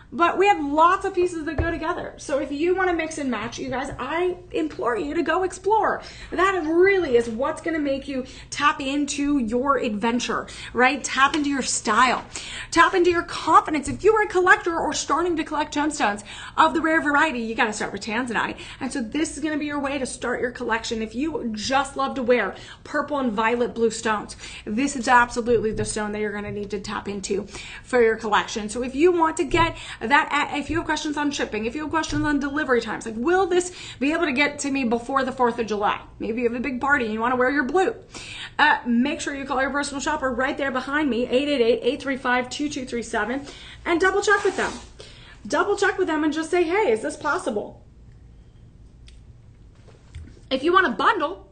But we have lots of pieces that go together. So if you want to mix and match, you guys, I implore you to go explore. That really is what's going to make you tap into your adventure, right? Tap into your style. Tap into your confidence. If you are a collector or starting to collect gemstones of the rare variety, you got to start with Tanzanite. And so this is going to be your way to start your collection. If you just love to wear purple and violet blue stones, this is absolutely the stone that you're going to need to tap into for your collection. So if you want to get that, if you have questions on shipping, if you have questions on delivery times, like will this be able to get to me before the 4th of July? Maybe you have a big party and you want to wear your blue. Make sure you call your personal shopper right there behind me, 888-835-2237, and double check with them. Double check with them and just say, hey, is this possible? If you want a bundle,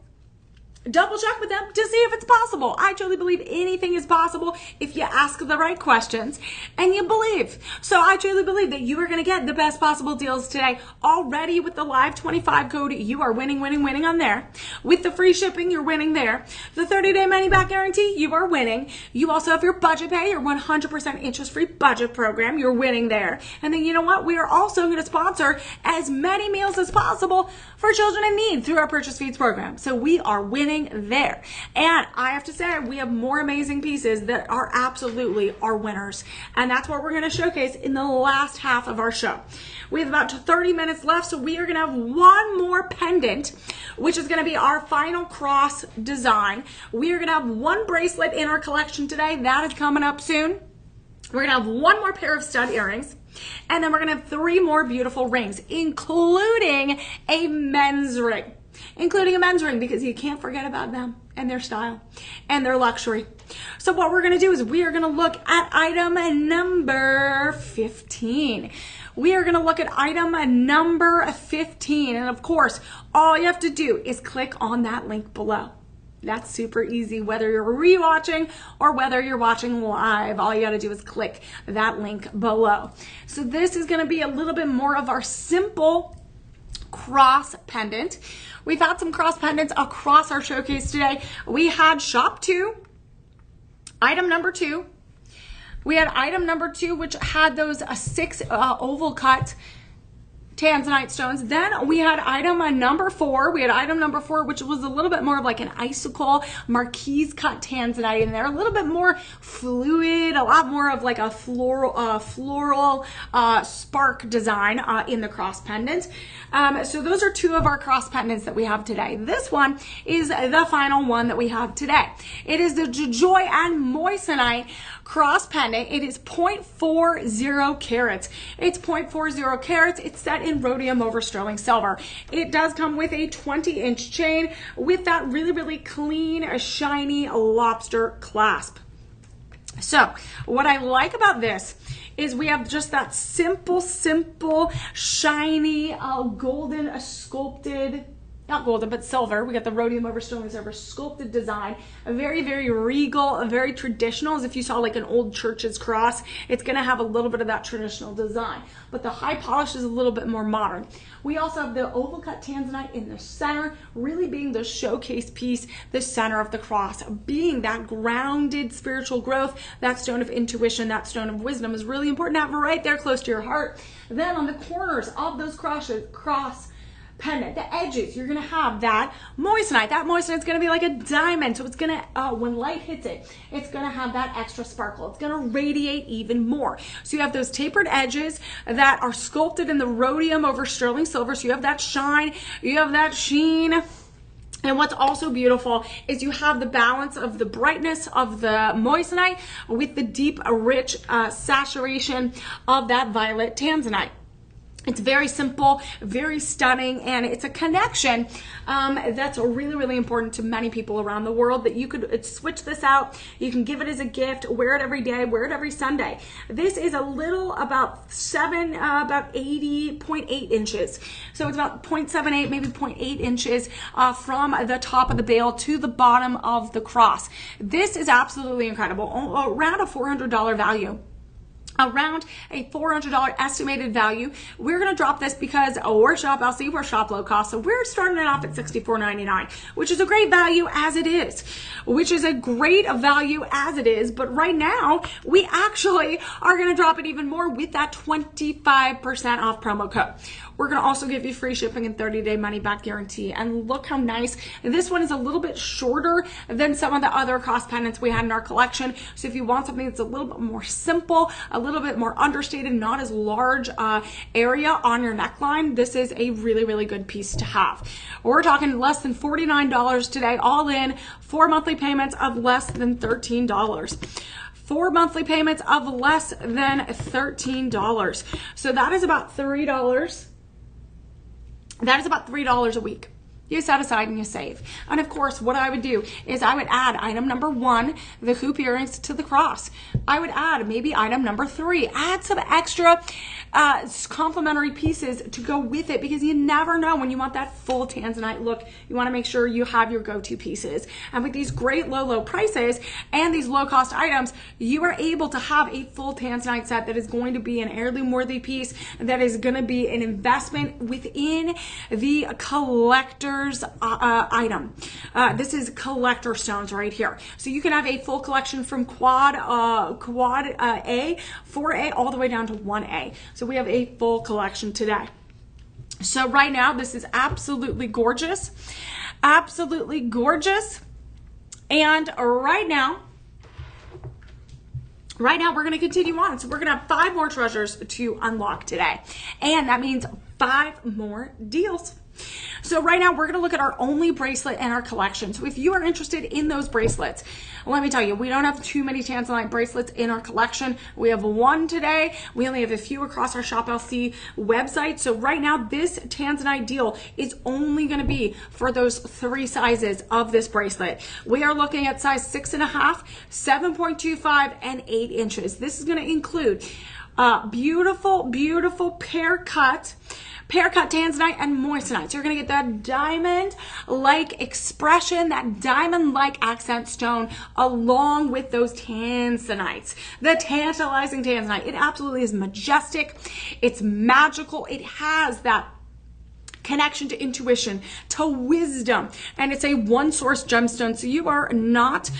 double check with them to see if it's possible. I truly believe anything is possible if you ask the right questions and you believe. So I truly believe that you are going to get the best possible deals today. Already with the live 25 code, you are winning on there. With the free shipping, you're winning there. The 30-day money back guarantee, you are winning. You also have your budget pay, your 100% interest-free budget program. You're winning there. And then you know what? We are also going to sponsor as many meals as possible for children in need through our Purchase Feeds program. So we are winning there. And I have to say, we have more amazing pieces that are absolutely our winners. And that's what we're going to showcase in the last half of our show. We have about 30 minutes left, so we are going to have one more pendant, which is going to be our final cross design. We are going to have one bracelet in our collection today. That is coming up soon. We're going to have one more pair of stud earrings. And then we're going to have 3 more beautiful rings, including a men's ring. Because you can't forget about them and their style and their luxury. So what we're going to do is we are going to look at item number 15. We are going to look at item number 15. And of course, all you have to do is click on that link below. That's super easy, whether you're rewatching or whether you're watching live. All you got to do is click that link below. So this is going to be a little bit more of our simple cross pendant. We've had some cross pendants across our showcase today. We had shop 2, item number 2. We had item number 2, which had those 6 oval cut Tanzanite stones. Then we had item number 4. We had item number 4, which was a little bit more of like an icicle marquise cut Tanzanite in there. A little bit more fluid, a lot more of like a floral spark design in the cross pendant. So those are 2 of our cross pendants that we have today. This one is the final one that we have today. It is the Joy and Moissanite cross pendant. It is 0.40 carats. It's 0.40 carats. It's set in rhodium over sterling silver. It does come with a 20-inch chain with that really, really clean, shiny lobster clasp. So what I like about this is we have just that simple, shiny, golden, sculpted, not golden, but silver. We got the rhodium over sterling silver sculpted design. A very, very regal, very traditional. As if you saw like an old church's cross, it's going to have a little bit of that traditional design. But the high polish is a little bit more modern. We also have the oval cut Tanzanite in the center, really being the showcase piece, the center of the cross, being that grounded spiritual growth, that stone of intuition, that stone of wisdom is really important to have right there close to your heart. Then on the corners of those cross pendant, the edges, you're going to have that moissanite. That moissanite is going to be like a diamond. So it's going to, when light hits it, it's going to have that extra sparkle. It's going to radiate even more. So you have those tapered edges that are sculpted in the rhodium over sterling silver. So you have that shine, you have that sheen. And what's also beautiful is you have the balance of the brightness of the moissanite with the deep, rich saturation of that violet Tanzanite. It's very simple, very stunning, and it's a connection that's really, really important to many people around the world, that you could switch this out. You can give it as a gift, wear it every day, wear it every Sunday. This is a little about 80.8 inches. So it's about 0.78, maybe 0.8 inches from the top of the bail to the bottom of the cross. This is absolutely incredible, around a $400 value. Around a $400 estimated value. We're going to drop this because we're Shop LC, we're Shop Low Cost. So we're starting it off at $64.99, which is a great value as it is. But right now, we actually are going to drop it even more with that 25% off promo code. We're going to also give you free shipping and 30-day money back guarantee. And look how nice. This one is a little bit shorter than some of the other cross pendants we had in our collection. So if you want something that's a little bit more simple, a little bit more understated, not as large area on your neckline, this is a really, really good piece to have. We're talking less than $49 today, all in, 4 monthly payments of less than $13. 4 monthly payments of less than $13. So that is about $3. That is about $3 a week. You set aside and you save. And of course, what I would do is I would add item number 1, the hoop earrings to the cross. I would add maybe item number 3, add some extra complementary pieces to go with it, because you never know when you want that full Tanzanite look. You want to make sure you have your go-to pieces. And with these great low prices and these low-cost items, you are able to have a full Tanzanite set that is going to be an heirloom-worthy piece, that is going to be an investment within the collector's item. This is collector stones right here. So you can have a full collection from quad A, 4A, all the way down to 1A. So we have a full collection today. So right now, this is absolutely gorgeous. Absolutely gorgeous. And right now, we're going to continue on. So we're going to have 5 more treasures to unlock today. And that means 5 more deals. So right now we're going to look at our only bracelet in our collection. So if you are interested in those bracelets, let me tell you, we don't have too many Tanzanite bracelets in our collection. We have 1 today. We only have a few across our Shop LC website. So right now this Tanzanite deal is only going to be for those 3 sizes of this bracelet. We are looking at size 6.5, 7.25, and 8 inches. This is going to include beautiful pear cut Tanzanite and moissanite. So you're going to get that diamond-like expression, that diamond-like accent stone, along with those Tanzanites. The tantalizing Tanzanite. It absolutely is majestic. It's magical. It has that connection to intuition, to wisdom, and it's a one-source gemstone. So you are not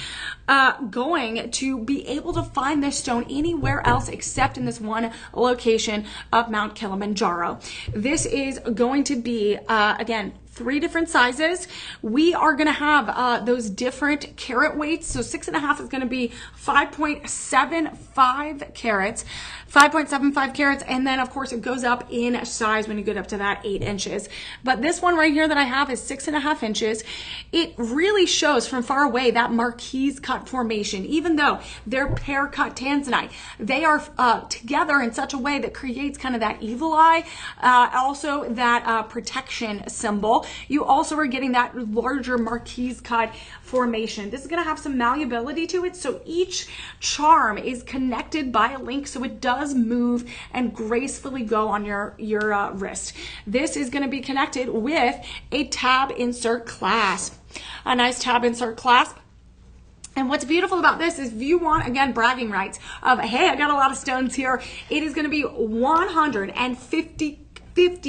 going to be able to find this stone anywhere else except in this one location of Mount Kilimanjaro. This is going to be, again, 3 different sizes. We are going to have those different carat weights. So 6.5 is going to be 5.75 carats. 5.75 carats, and then of course it goes up in size when you get up to that 8 inches. But this one right here that I have is 6.5 inches. It really shows from far away that marquise cut formation. Even though they're pear cut Tanzanite, they are together in such a way that creates kind of that evil eye, also that protection symbol. You also are getting that larger marquise cut formation. This is going to have some malleability to it, so each charm is connected by a link, so it does move and gracefully go on your wrist. This is going to be connected with a tab insert clasp, a nice tab insert clasp. And what's beautiful about this is if you want, again, bragging rights of, hey, I got a lot of stones here, it is going to be 150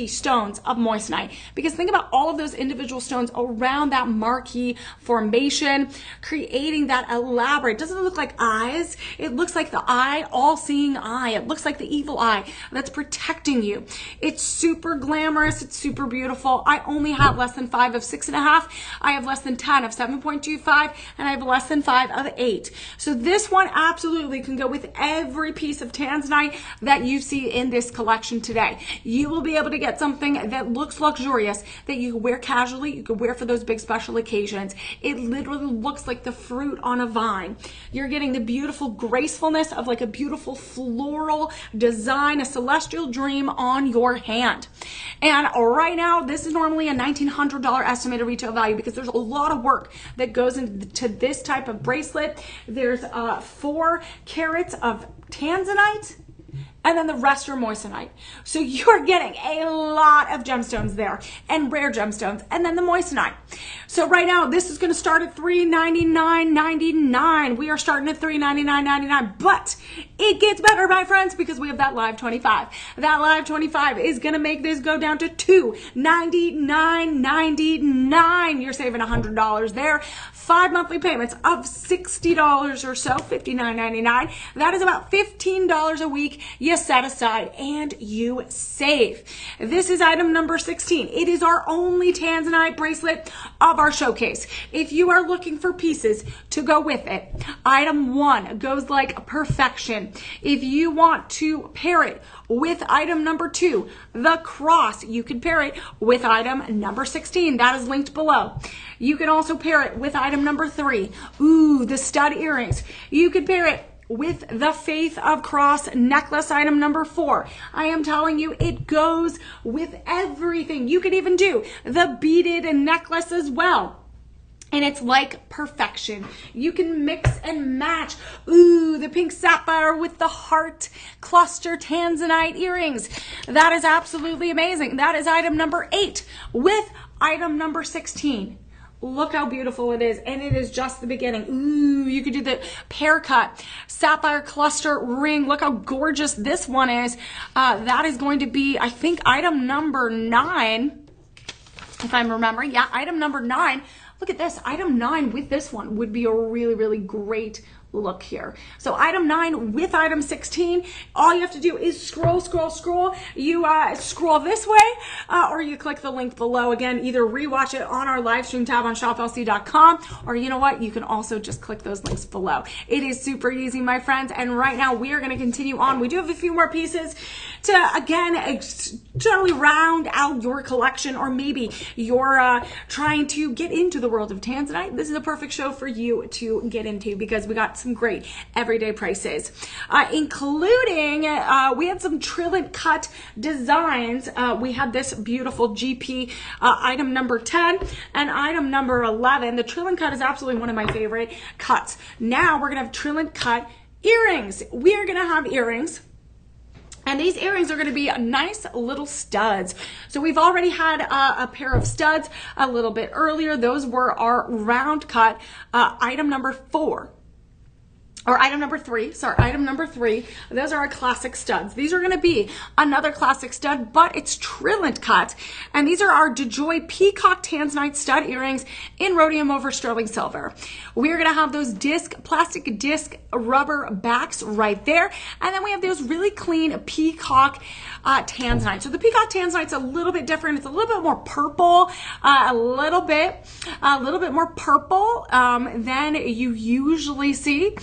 stones of moissanite, because think about all of those individual stones around that marquee formation, creating that elaborate, doesn't it look like eyes? It looks like the eye, all-seeing eye. It looks like the evil eye that's protecting you. It's super glamorous. It's super beautiful. I only have less than 5 of 6.5. I have less than 10 of 7.25, and I have less than 5 of 8. So this one absolutely can go with every piece of Tanzanite that you see in this collection today. You will be able to get something that looks luxurious, that you can wear casually, you can wear for those big special occasions. It literally looks like the fruit on a vine. You're getting the beautiful gracefulness of like a beautiful floral design, a celestial dream on your hand. And right now, this is normally a $1,900 estimated retail value, because there's a lot of work that goes into this type of bracelet. There's 4 carats of Tanzanite, and then the rest are moissanite. So you're getting a lot of gemstones there, and rare gemstones, and then the moissanite. So right now, this is going to start at $399.99. We are starting at $399.99, but it gets better, my friends, because we have that live 25. That live 25 is going to make this go down to $299.99. You're saving $100 there. 5 monthly payments of $60 or so, $59.99. That is about $15 a week. You set aside and you save. This is item number 16. It is our only Tanzanite bracelet of our showcase. If you are looking for pieces to go with it, item 1 goes like perfection. If you want to pair it with item number 2, the cross, you can pair it with item number 16. That is linked below. You can also pair it with item number 3. Ooh, the stud earrings. You could pair it with the Faith of Cross necklace, item number 4. I am telling you, it goes with everything. You could even do the beaded necklace as well. And it's like perfection. You can mix and match. Ooh, the pink sapphire with the heart cluster Tanzanite earrings. That is absolutely amazing. That is item number 8 with item number 16. Look how beautiful it is. And it is just the beginning. Ooh, you could do the pear cut sapphire cluster ring. Look how gorgeous this one is. That is going to be, I think, item number 9. If I'm remembering. Yeah, item number 9. Look at this. Item 9 with this one would be a really, really great look here. So item 9 with item 16, all you have to do is scroll. You scroll this way, or you click the link below. Again, either rewatch it on our live stream tab on shoplc.com, or you know what? You can also just click those links below. It is super easy, my friends. And right now we are going to continue on. We do have a few more pieces to, again, generally round out your collection, or maybe you're trying to get into the world of Tanzanite. This is a perfect show for you to get into, because we got some great everyday prices, including we had some trillant cut designs. We had this beautiful GP item number 10 and item number 11. The trillant cut is absolutely one of my favorite cuts. Now we're gonna have trillant cut earrings. We are gonna have earrings. And these earrings are going to be nice little studs. So we've already had a pair of studs a little bit earlier. Those were our round cut item number 4. Or item number 3, item number 3. Those are our classic studs. These are gonna be another classic stud, but it's trillant cut. And these are our DeJoy Peacock Tanzanite stud earrings in rhodium over sterling silver. We're gonna have those plastic disc rubber backs right there. And then we have those really clean peacock Tanzanite. So the peacock Tanzanite's a little bit different. It's a little bit more purple, a little bit more purple than you usually see.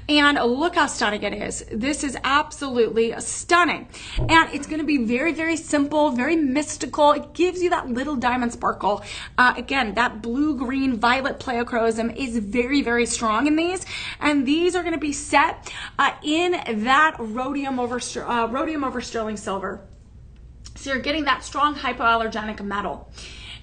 And look how stunning it is. This is absolutely stunning. And it's going to be very, very simple, very mystical. It gives you that little diamond sparkle. Again, that blue, green, violet pleochroism is very, very strong in these. And these are going to be set in that rhodium over sterling silver. So you're getting that strong hypoallergenic metal.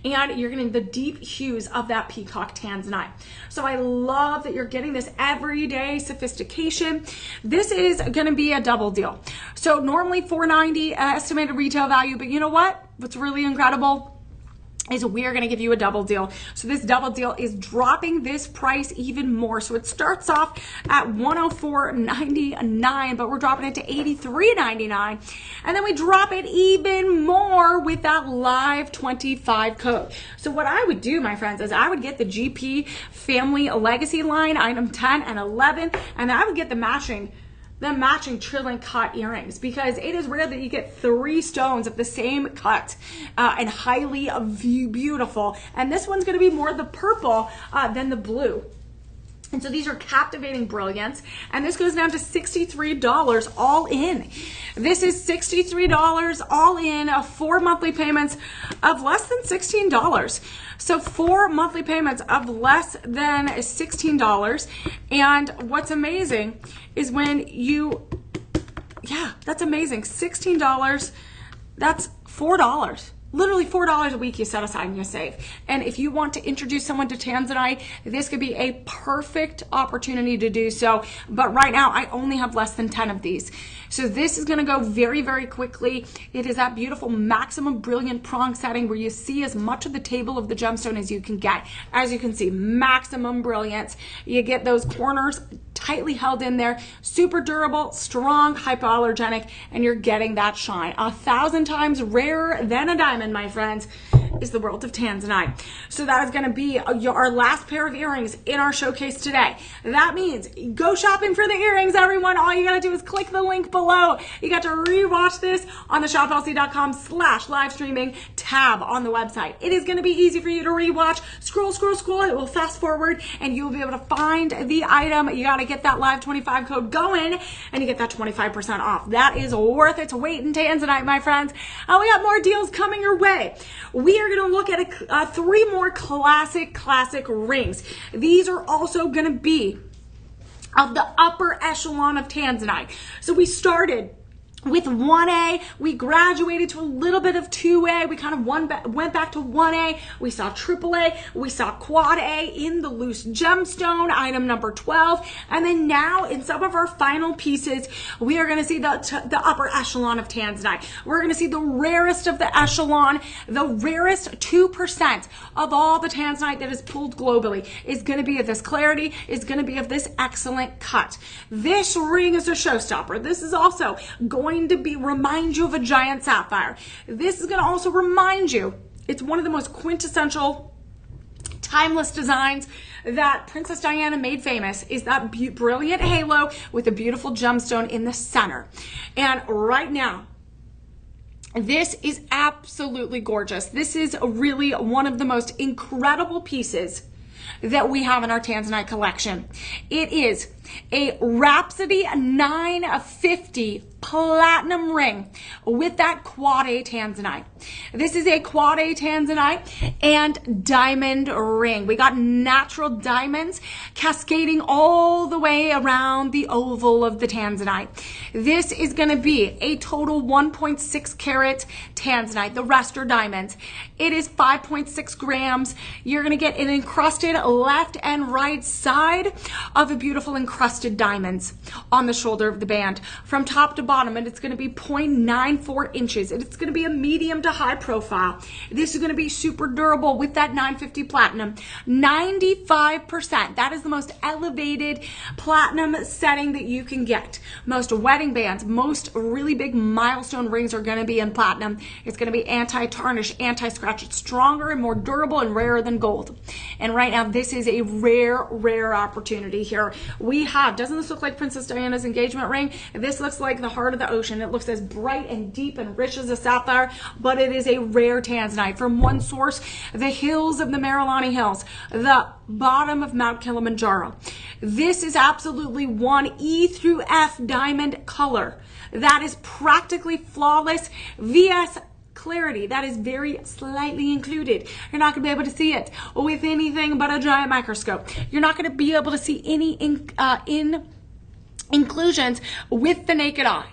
And you're getting the deep hues of that peacock Tanzanite. So I love that you're getting this everyday sophistication. This is gonna be a double deal. So normally $490 estimated retail value, but you know what? What's really incredible is we are going to give you a double deal. So this double deal is dropping this price even more. So it starts off at $104.99, but we're dropping it to $83.99. And then we drop it even more with that live 25 code. So what I would do, my friends, is I would get the GP family legacy line, item 10 and 11, and I would get the matching trillant cut earrings, because it is rare that you get 3 stones of the same cut and highly beautiful. And this one's going to be more the purple than the blue. And so these are captivating brilliance. And this goes down to $63 all in. This is $63 all in, 4 monthly payments of less than $16. So 4 monthly payments of less than $16. And what's amazing is when you, that's amazing. $16, that's $4. Literally $4 a week you set aside and you save. And if you want to introduce someone to Tanzanite, this could be a perfect opportunity to do so. But right now, I only have less than 10 of these. So this is gonna go very, very quickly. It is that beautiful maximum brilliant prong setting where you see as much of the table of the gemstone as you can get. As you can see, maximum brilliance. You get those corners tightly held in there, super durable, strong, hypoallergenic, and you're getting that shine. 1,000 times rarer than a diamond, my friends, is the world of Tanzanite. So that is going to be our last pair of earrings in our showcase today. That means go shopping for the earrings, everyone. All you got to do is click the link below. You got to rewatch this on the shoplc.com/live streaming tab on the website. It is going to be easy for you to rewatch. Scroll. It will fast forward and you'll be able to find the item. You got to get that live 25 code going and you get that 25% off. That is worth its weight in Tanzanite, my friends. We got more deals coming your way. We are going to look at 3 more classic rings. These are also going to be of the upper echelon of Tanzanite. So we started with 1A, we graduated to a little bit of 2A, we kind of went back to 1A, we saw AAA, we saw Quad A in the loose gemstone, item number 12, and then now in some of our final pieces, we are going to see the upper echelon of Tanzanite. We're going to see the rarest of the echelon, the rarest 2% of all the Tanzanite that is pulled globally is going to be of this clarity, is going to be of this excellent cut. This ring is a showstopper. This is also going to remind you of a giant sapphire. This is going to also remind you, it's one of the most quintessential timeless designs that Princess Diana made famous, is that brilliant halo with a beautiful gemstone in the center. And right now, this is absolutely gorgeous. This is really one of the most incredible pieces that we have in our Tanzanite collection. It is a Rhapsody 950 platinum ring with that Quad A Tanzanite. This is a Quad A Tanzanite and diamond ring. We got natural diamonds cascading all the way around the oval of the Tanzanite. This is going to be a total 1.6 carat Tanzanite. The rest are diamonds. It is 5.6 grams. You're going to get an encrusted left and right side of a beautiful encrusted diamonds on the shoulder of the band from top to bottom, and it's going to be 0.94 inches. It's going to be a medium to high profile. This is going to be super durable with that 950 platinum. 95%. That is the most elevated platinum setting that you can get. Most wedding bands, most really big milestone rings are going to be in platinum. It's going to be anti-tarnish, anti-scratch. It's stronger and more durable and rarer than gold. And right now, this is a rare opportunity here. We have, doesn't this look like Princess Diana's engagement ring? This looks like the heart of the ocean. It looks as bright and deep and rich as a sapphire, but it is a rare Tanzanite. From one source, the hills of the Marilani Hills, the bottom of Mount Kilimanjaro. This is absolutely one E through F diamond color. That is practically flawless. VS clarity, that is very slightly included. You're not going to be able to see it with anything but a giant microscope. You're not going to be able to see any inclusions with the naked eye.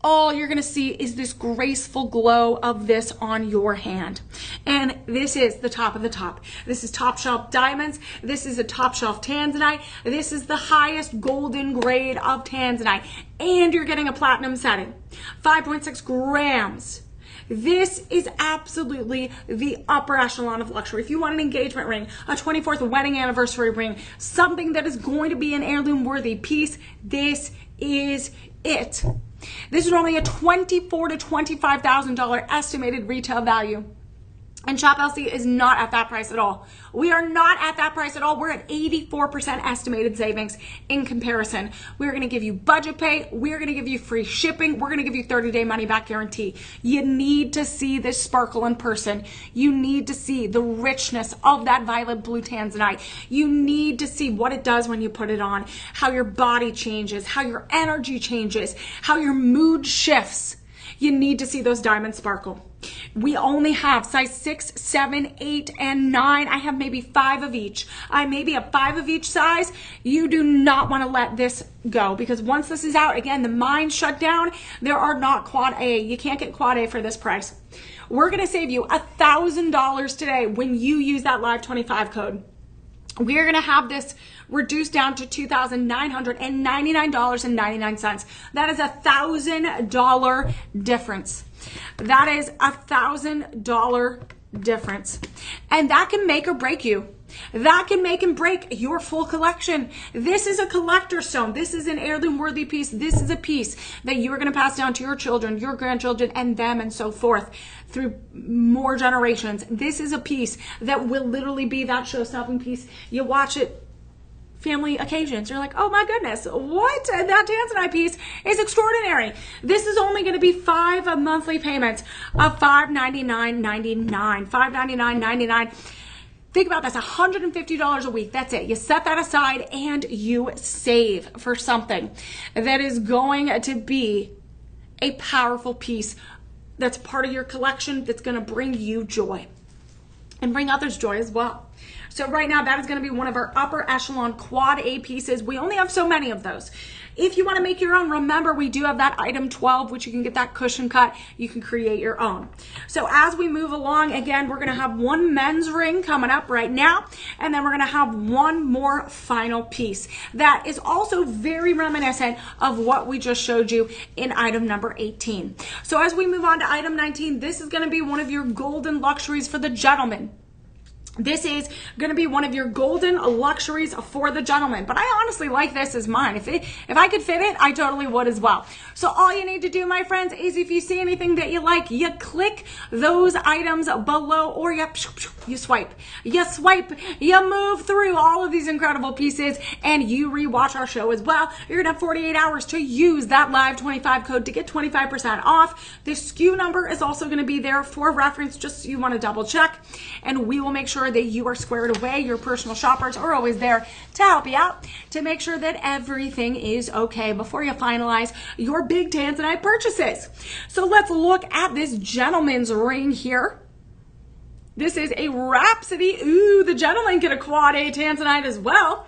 All you're going to see is this graceful glow of this on your hand. And this is the top of the top. This is top shelf diamonds. This is a top shelf Tanzanite. This is the highest golden grade of Tanzanite. And you're getting a platinum setting. 5.6 grams. This is absolutely the upper echelon of luxury. If you want an engagement ring, a 24th wedding anniversary ring, something that is going to be an heirloom worthy piece, this is it. This is only a $24,000 to $25,000 estimated retail value. And Shop LC is not at that price at all. We are not at that price at all. We're at 84% estimated savings in comparison. We're going to give you budget pay. We're going to give you free shipping. We're going to give you 30-day money-back guarantee. You need to see this sparkle in person. You need to see the richness of that violet blue Tanzanite. You need to see what it does when you put it on, how your body changes, how your energy changes, how your mood shifts. You need to see those diamonds sparkle. We only have size 6, 7, 8, and 9. I have maybe 5 of each. I maybe have 5 of each size. You do not want to let this go, because once this is out, again, the mines shut down. There are not Quad A. You can't get Quad A for this price. We're going to save you $1,000 today when you use that Live 25 code. We're going to have this reduced down to $2,999.99. That is $1,000 difference. That is $1,000 difference. And that can make or break you. That can make and break your full collection. This is a collector stone. This is an heirloom worthy piece. This is a piece that you are going to pass down to your children, your grandchildren, and them, and so forth through more generations. This is a piece that will literally be that show-stopping piece. You watch it, family occasions, you're like, oh my goodness, what? That Tanzanite piece is extraordinary. This is only going to be 5 monthly payments of $599.99. $599.99. Think about this, $150 a week. That's it. You set that aside and you save for something that is going to be a powerful piece that's part of your collection that's going to bring you joy. and bring others joy as well. So right now, that is going to be one of our upper echelon quad A pieces. We only have so many of those. If you want to make your own, remember we do have that item 12, which you can get that cushion cut. You can create your own. So as we move along, again, we're going to have one men's ring coming up right now, and then we're going to have one more final piece that is also very reminiscent of what we just showed you in item number 18. So as we move on to item 19, this is going to be one of your golden luxuries for the gentleman. This is going to be one of your golden luxuries for the gentleman. But I honestly like this as mine. If I could fit it, I totally would as well. So all you need to do, my friends, is if you see anything that you like, you click those items below, or you swipe. You move through all of these incredible pieces, and you rewatch our show as well. You're going to have 48 hours to use that live 25 code to get 25% off. The SKU number is also going to be there for reference, just so you want to double check, and we will make sure that you are squared away. Your personal shoppers are always there to help you out, to make sure that everything is okay before you finalize your big Tanzanite purchases. So let's look at this gentleman's ring here. This is a Rhapsody. Ooh, the gentleman get a quad A Tanzanite as well.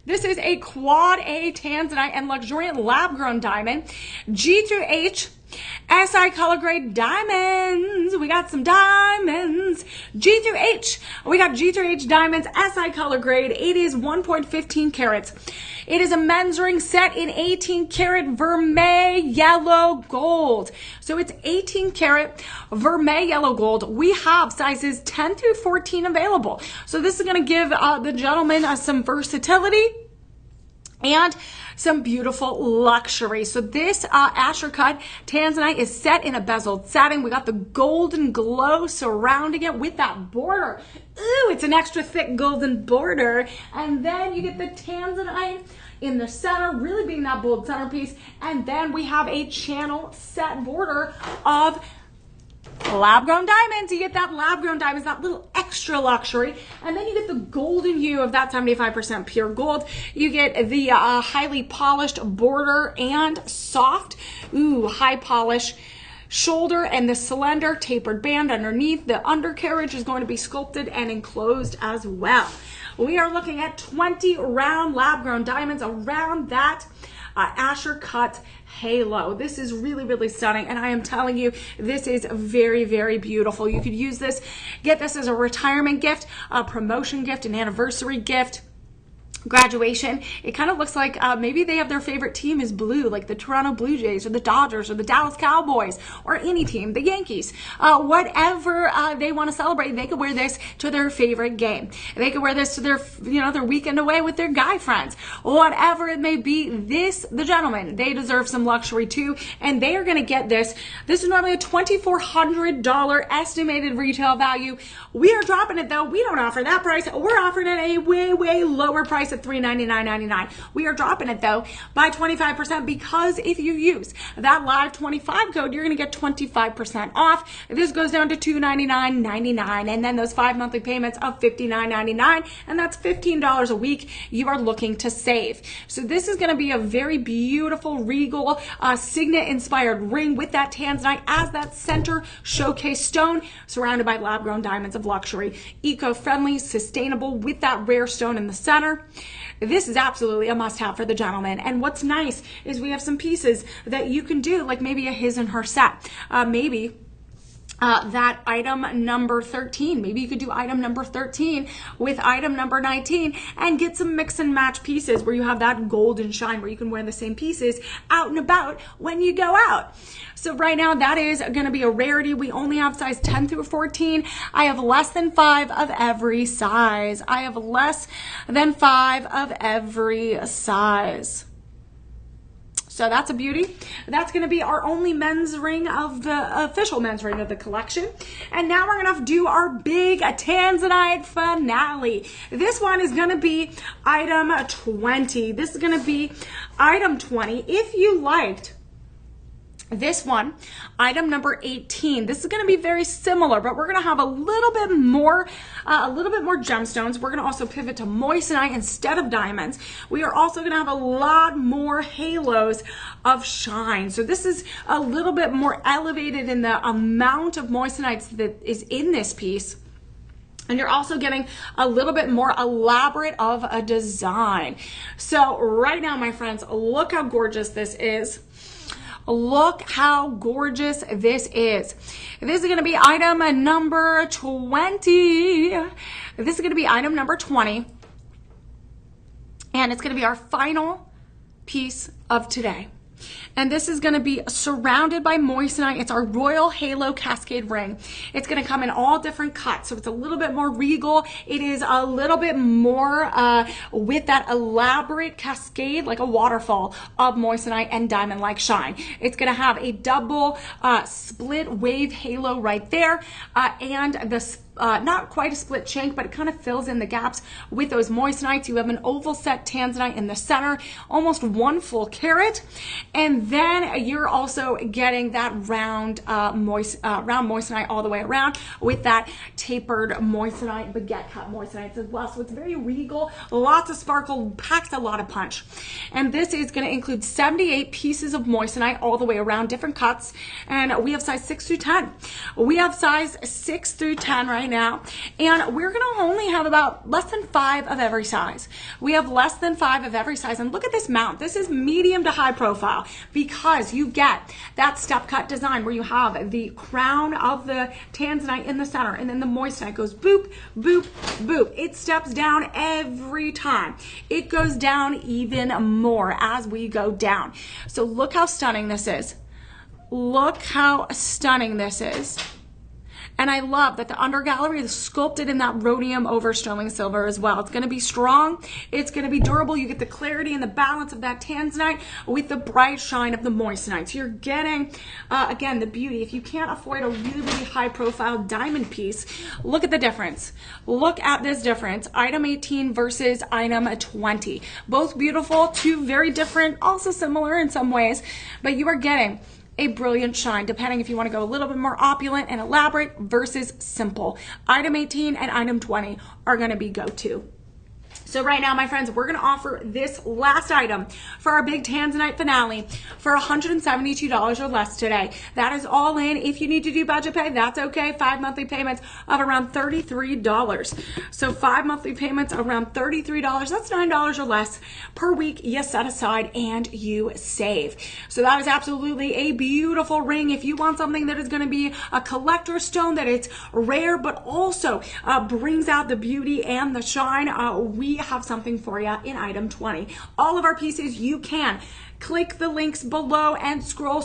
This is a quad A Tanzanite and luxuriant lab-grown diamond, G through H, SI color grade diamonds. We got some diamonds. G through H. We got G through H diamonds, SI color grade. It is 1.15 carats. It is a men's ring set in 18 karat vermeil yellow gold. So it's 18 karat vermeil yellow gold. We have sizes 10 through 14 available. So this is going to give the gentleman some versatility and some beautiful luxury. So this Asher cut Tanzanite is set in a bezeled satin. We got the golden glow surrounding it with that border. Ooh, it's an extra thick golden border. And then you get the Tanzanite in the center, really being that bold centerpiece. And then we have a channel set border of lab-grown diamonds. You get that lab-grown diamonds, that little extra luxury. And then you get the golden hue of that 75% pure gold. You get the highly polished border and soft, high polish shoulder, and the slender tapered band underneath. The undercarriage is going to be sculpted and enclosed as well. We are looking at 20 round lab-grown diamonds around that Asher cut halo. This is really, really stunning, and I am telling you, this is very, very beautiful. You could use this, get this as a retirement gift, a promotion gift, an anniversary gift, graduation. It kind of looks like maybe they have their favorite team is blue, like the Toronto Blue Jays or the Dodgers or the Dallas Cowboys or any team, the Yankees. Whatever they want to celebrate, they could wear this to their favorite game. They could wear this to their, their weekend away with their guy friends. Whatever it may be, the gentleman, they deserve some luxury too, and they are going to get this. This is normally a $2,400 estimated retail value. We are dropping it though. We don't offer that price. We're offering it a way, way lower price at $399.99. We are dropping it though by 25%, because if you use that live 25 code, you're going to get 25% off. This goes down to $299.99, and then those 5 monthly payments of $59.99, and that's $15 a week you are looking to save. So this is going to be a very beautiful regal signet inspired ring with that Tanzanite as that center showcase stone, surrounded by lab grown diamonds of luxury, eco-friendly, sustainable, with that rare stone in the center. This is absolutely a must-have for the gentleman. And what's nice is we have some pieces that you can do, like maybe a his and her set. Maybe that item number 13. Maybe you could do item number 13 with item number 19 and get some mix and match pieces where you have that golden shine, where you can wear the same pieces out and about when you go out. So right now that is going to be a rarity. We only have size 10 through 14. I have less than 5 of every size. I have less than 5 of every size. So that's a beauty. That's going to be our only men's ring of the official men's ring of the collection. And now we're going to do our big Tanzanite finale. This one is going to be item 20. This is going to be item 20. If you liked this one, item number 18, this is going to be very similar, but we're going to have a little bit more gemstones. We're going to also pivot to moissanite instead of diamonds. We are also going to have a lot more halos of shine. So this is a little bit more elevated in the amount of moissanites that is in this piece. And you're also getting a little bit more elaborate of a design. So right now, my friends, look how gorgeous this is. Look how gorgeous this is. This is going to be item number 20. This is going to be item number 20. And it's going to be our final piece of today. And this is going to be surrounded by moissanite. It's our Royal Halo Cascade ring. It's going to come in all different cuts. So it's a little bit more regal. It is a little bit more with that elaborate cascade, like a waterfall of moissanite and diamond-like shine. It's going to have a double split wave halo right there. And the not quite a split shank, but it kind of fills in the gaps with those moissanites. You have an oval set tanzanite in the center, almost 1 full carat. And then you're also getting that round moissanite all the way around with that tapered moissanite, baguette cut moissanites as well. So it's very regal, lots of sparkle, packs a lot of punch. And this is going to include 78 pieces of moissanite all the way around, different cuts. And we have size 6 through 10. We have size 6 through 10 right now, and we're going to only have about less than 5 of every size. We have less than 5 of every size, and look at this mount. This is medium to high profile because you get that step cut design where you have the crown of the tanzanite in the center, and then the moissanite goes boop, boop, boop. It steps down every time. It goes down even more as we go down. So look how stunning this is. Look how stunning this is. And I love that the undergallery is sculpted in that rhodium over sterling silver as well. It's going to be strong. It's going to be durable. You get the clarity and the balance of that tanzanite with the bright shine of the moissanite. So you're getting, again, the beauty. If you can't afford a really, really high profile diamond piece, look at the difference. Look at this difference. Item 18 versus item 20. Both beautiful, two very different, also similar in some ways, but you are getting a brilliant shine, depending if you want to go a little bit more opulent and elaborate versus simple. Item 18 and item 20 are going to be go-to. So right now, my friends, we're going to offer this last item for our big Tanzanite finale for $172 or less today. That is all in. If you need to do budget pay, that's okay. 5 monthly payments of around $33. So 5 monthly payments around $33. That's $9 or less per week you set aside and you save. So that is absolutely a beautiful ring. If you want something that is going to be a collector stone, that it's rare, but also brings out the beauty and the shine, we have something for you in item 20. All of our pieces, you can click the links below and scroll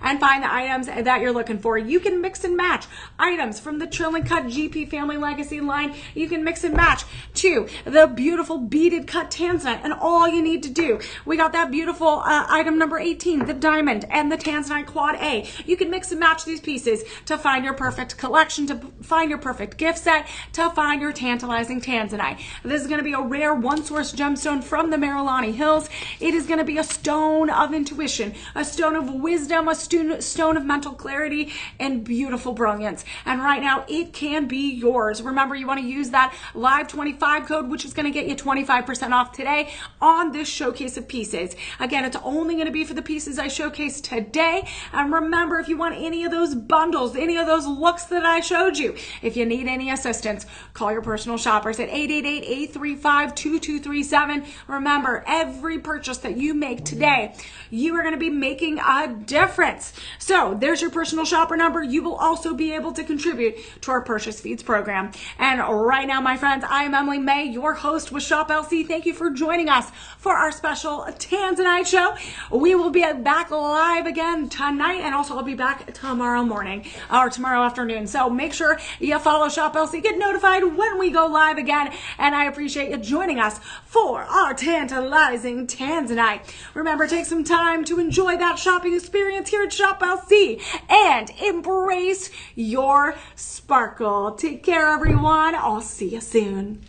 and find the items that you're looking for. You can mix and match items from the Trill and Cut GP Family Legacy line. You can mix and match to the beautiful beaded cut tanzanite, and all you need to do, we got that beautiful item number 18, the diamond and the tanzanite quad A. You can mix and match these pieces to find your perfect collection, to find your perfect gift set, to find your tantalizing tanzanite. This is going to be a rare one source gemstone from the Marilani Hills. It is going to be a stone of intuition, a stone of wisdom, a stone of mental clarity and beautiful brilliance. And right now it can be yours. Remember, you want to use that live 25 code, which is going to get you 25% off today on this showcase of pieces. Again, it's only going to be for the pieces I showcased today. And remember, if you want any of those bundles, any of those looks that I showed you, if you need any assistance, call your personal shoppers at 888-835-2237. Remember, every purchase that you make today, you are going to be making a difference. So there's your personal shopper number. You will also be able to contribute to our Purchase Feeds program. And right now, my friends, I am Emily May, your host with Shop LC. Thank you for joining us for our special Tanzanite show. We will be back live again tonight, and also I'll be back tomorrow morning or tomorrow afternoon. So make sure you follow Shop LC, get notified when we go live again. And I appreciate you joining us for our tantalizing Tanzanite. Remember, take some time to enjoy that shopping experience here at Shop LC and embrace your sparkle. Take care, everyone. I'll see you soon.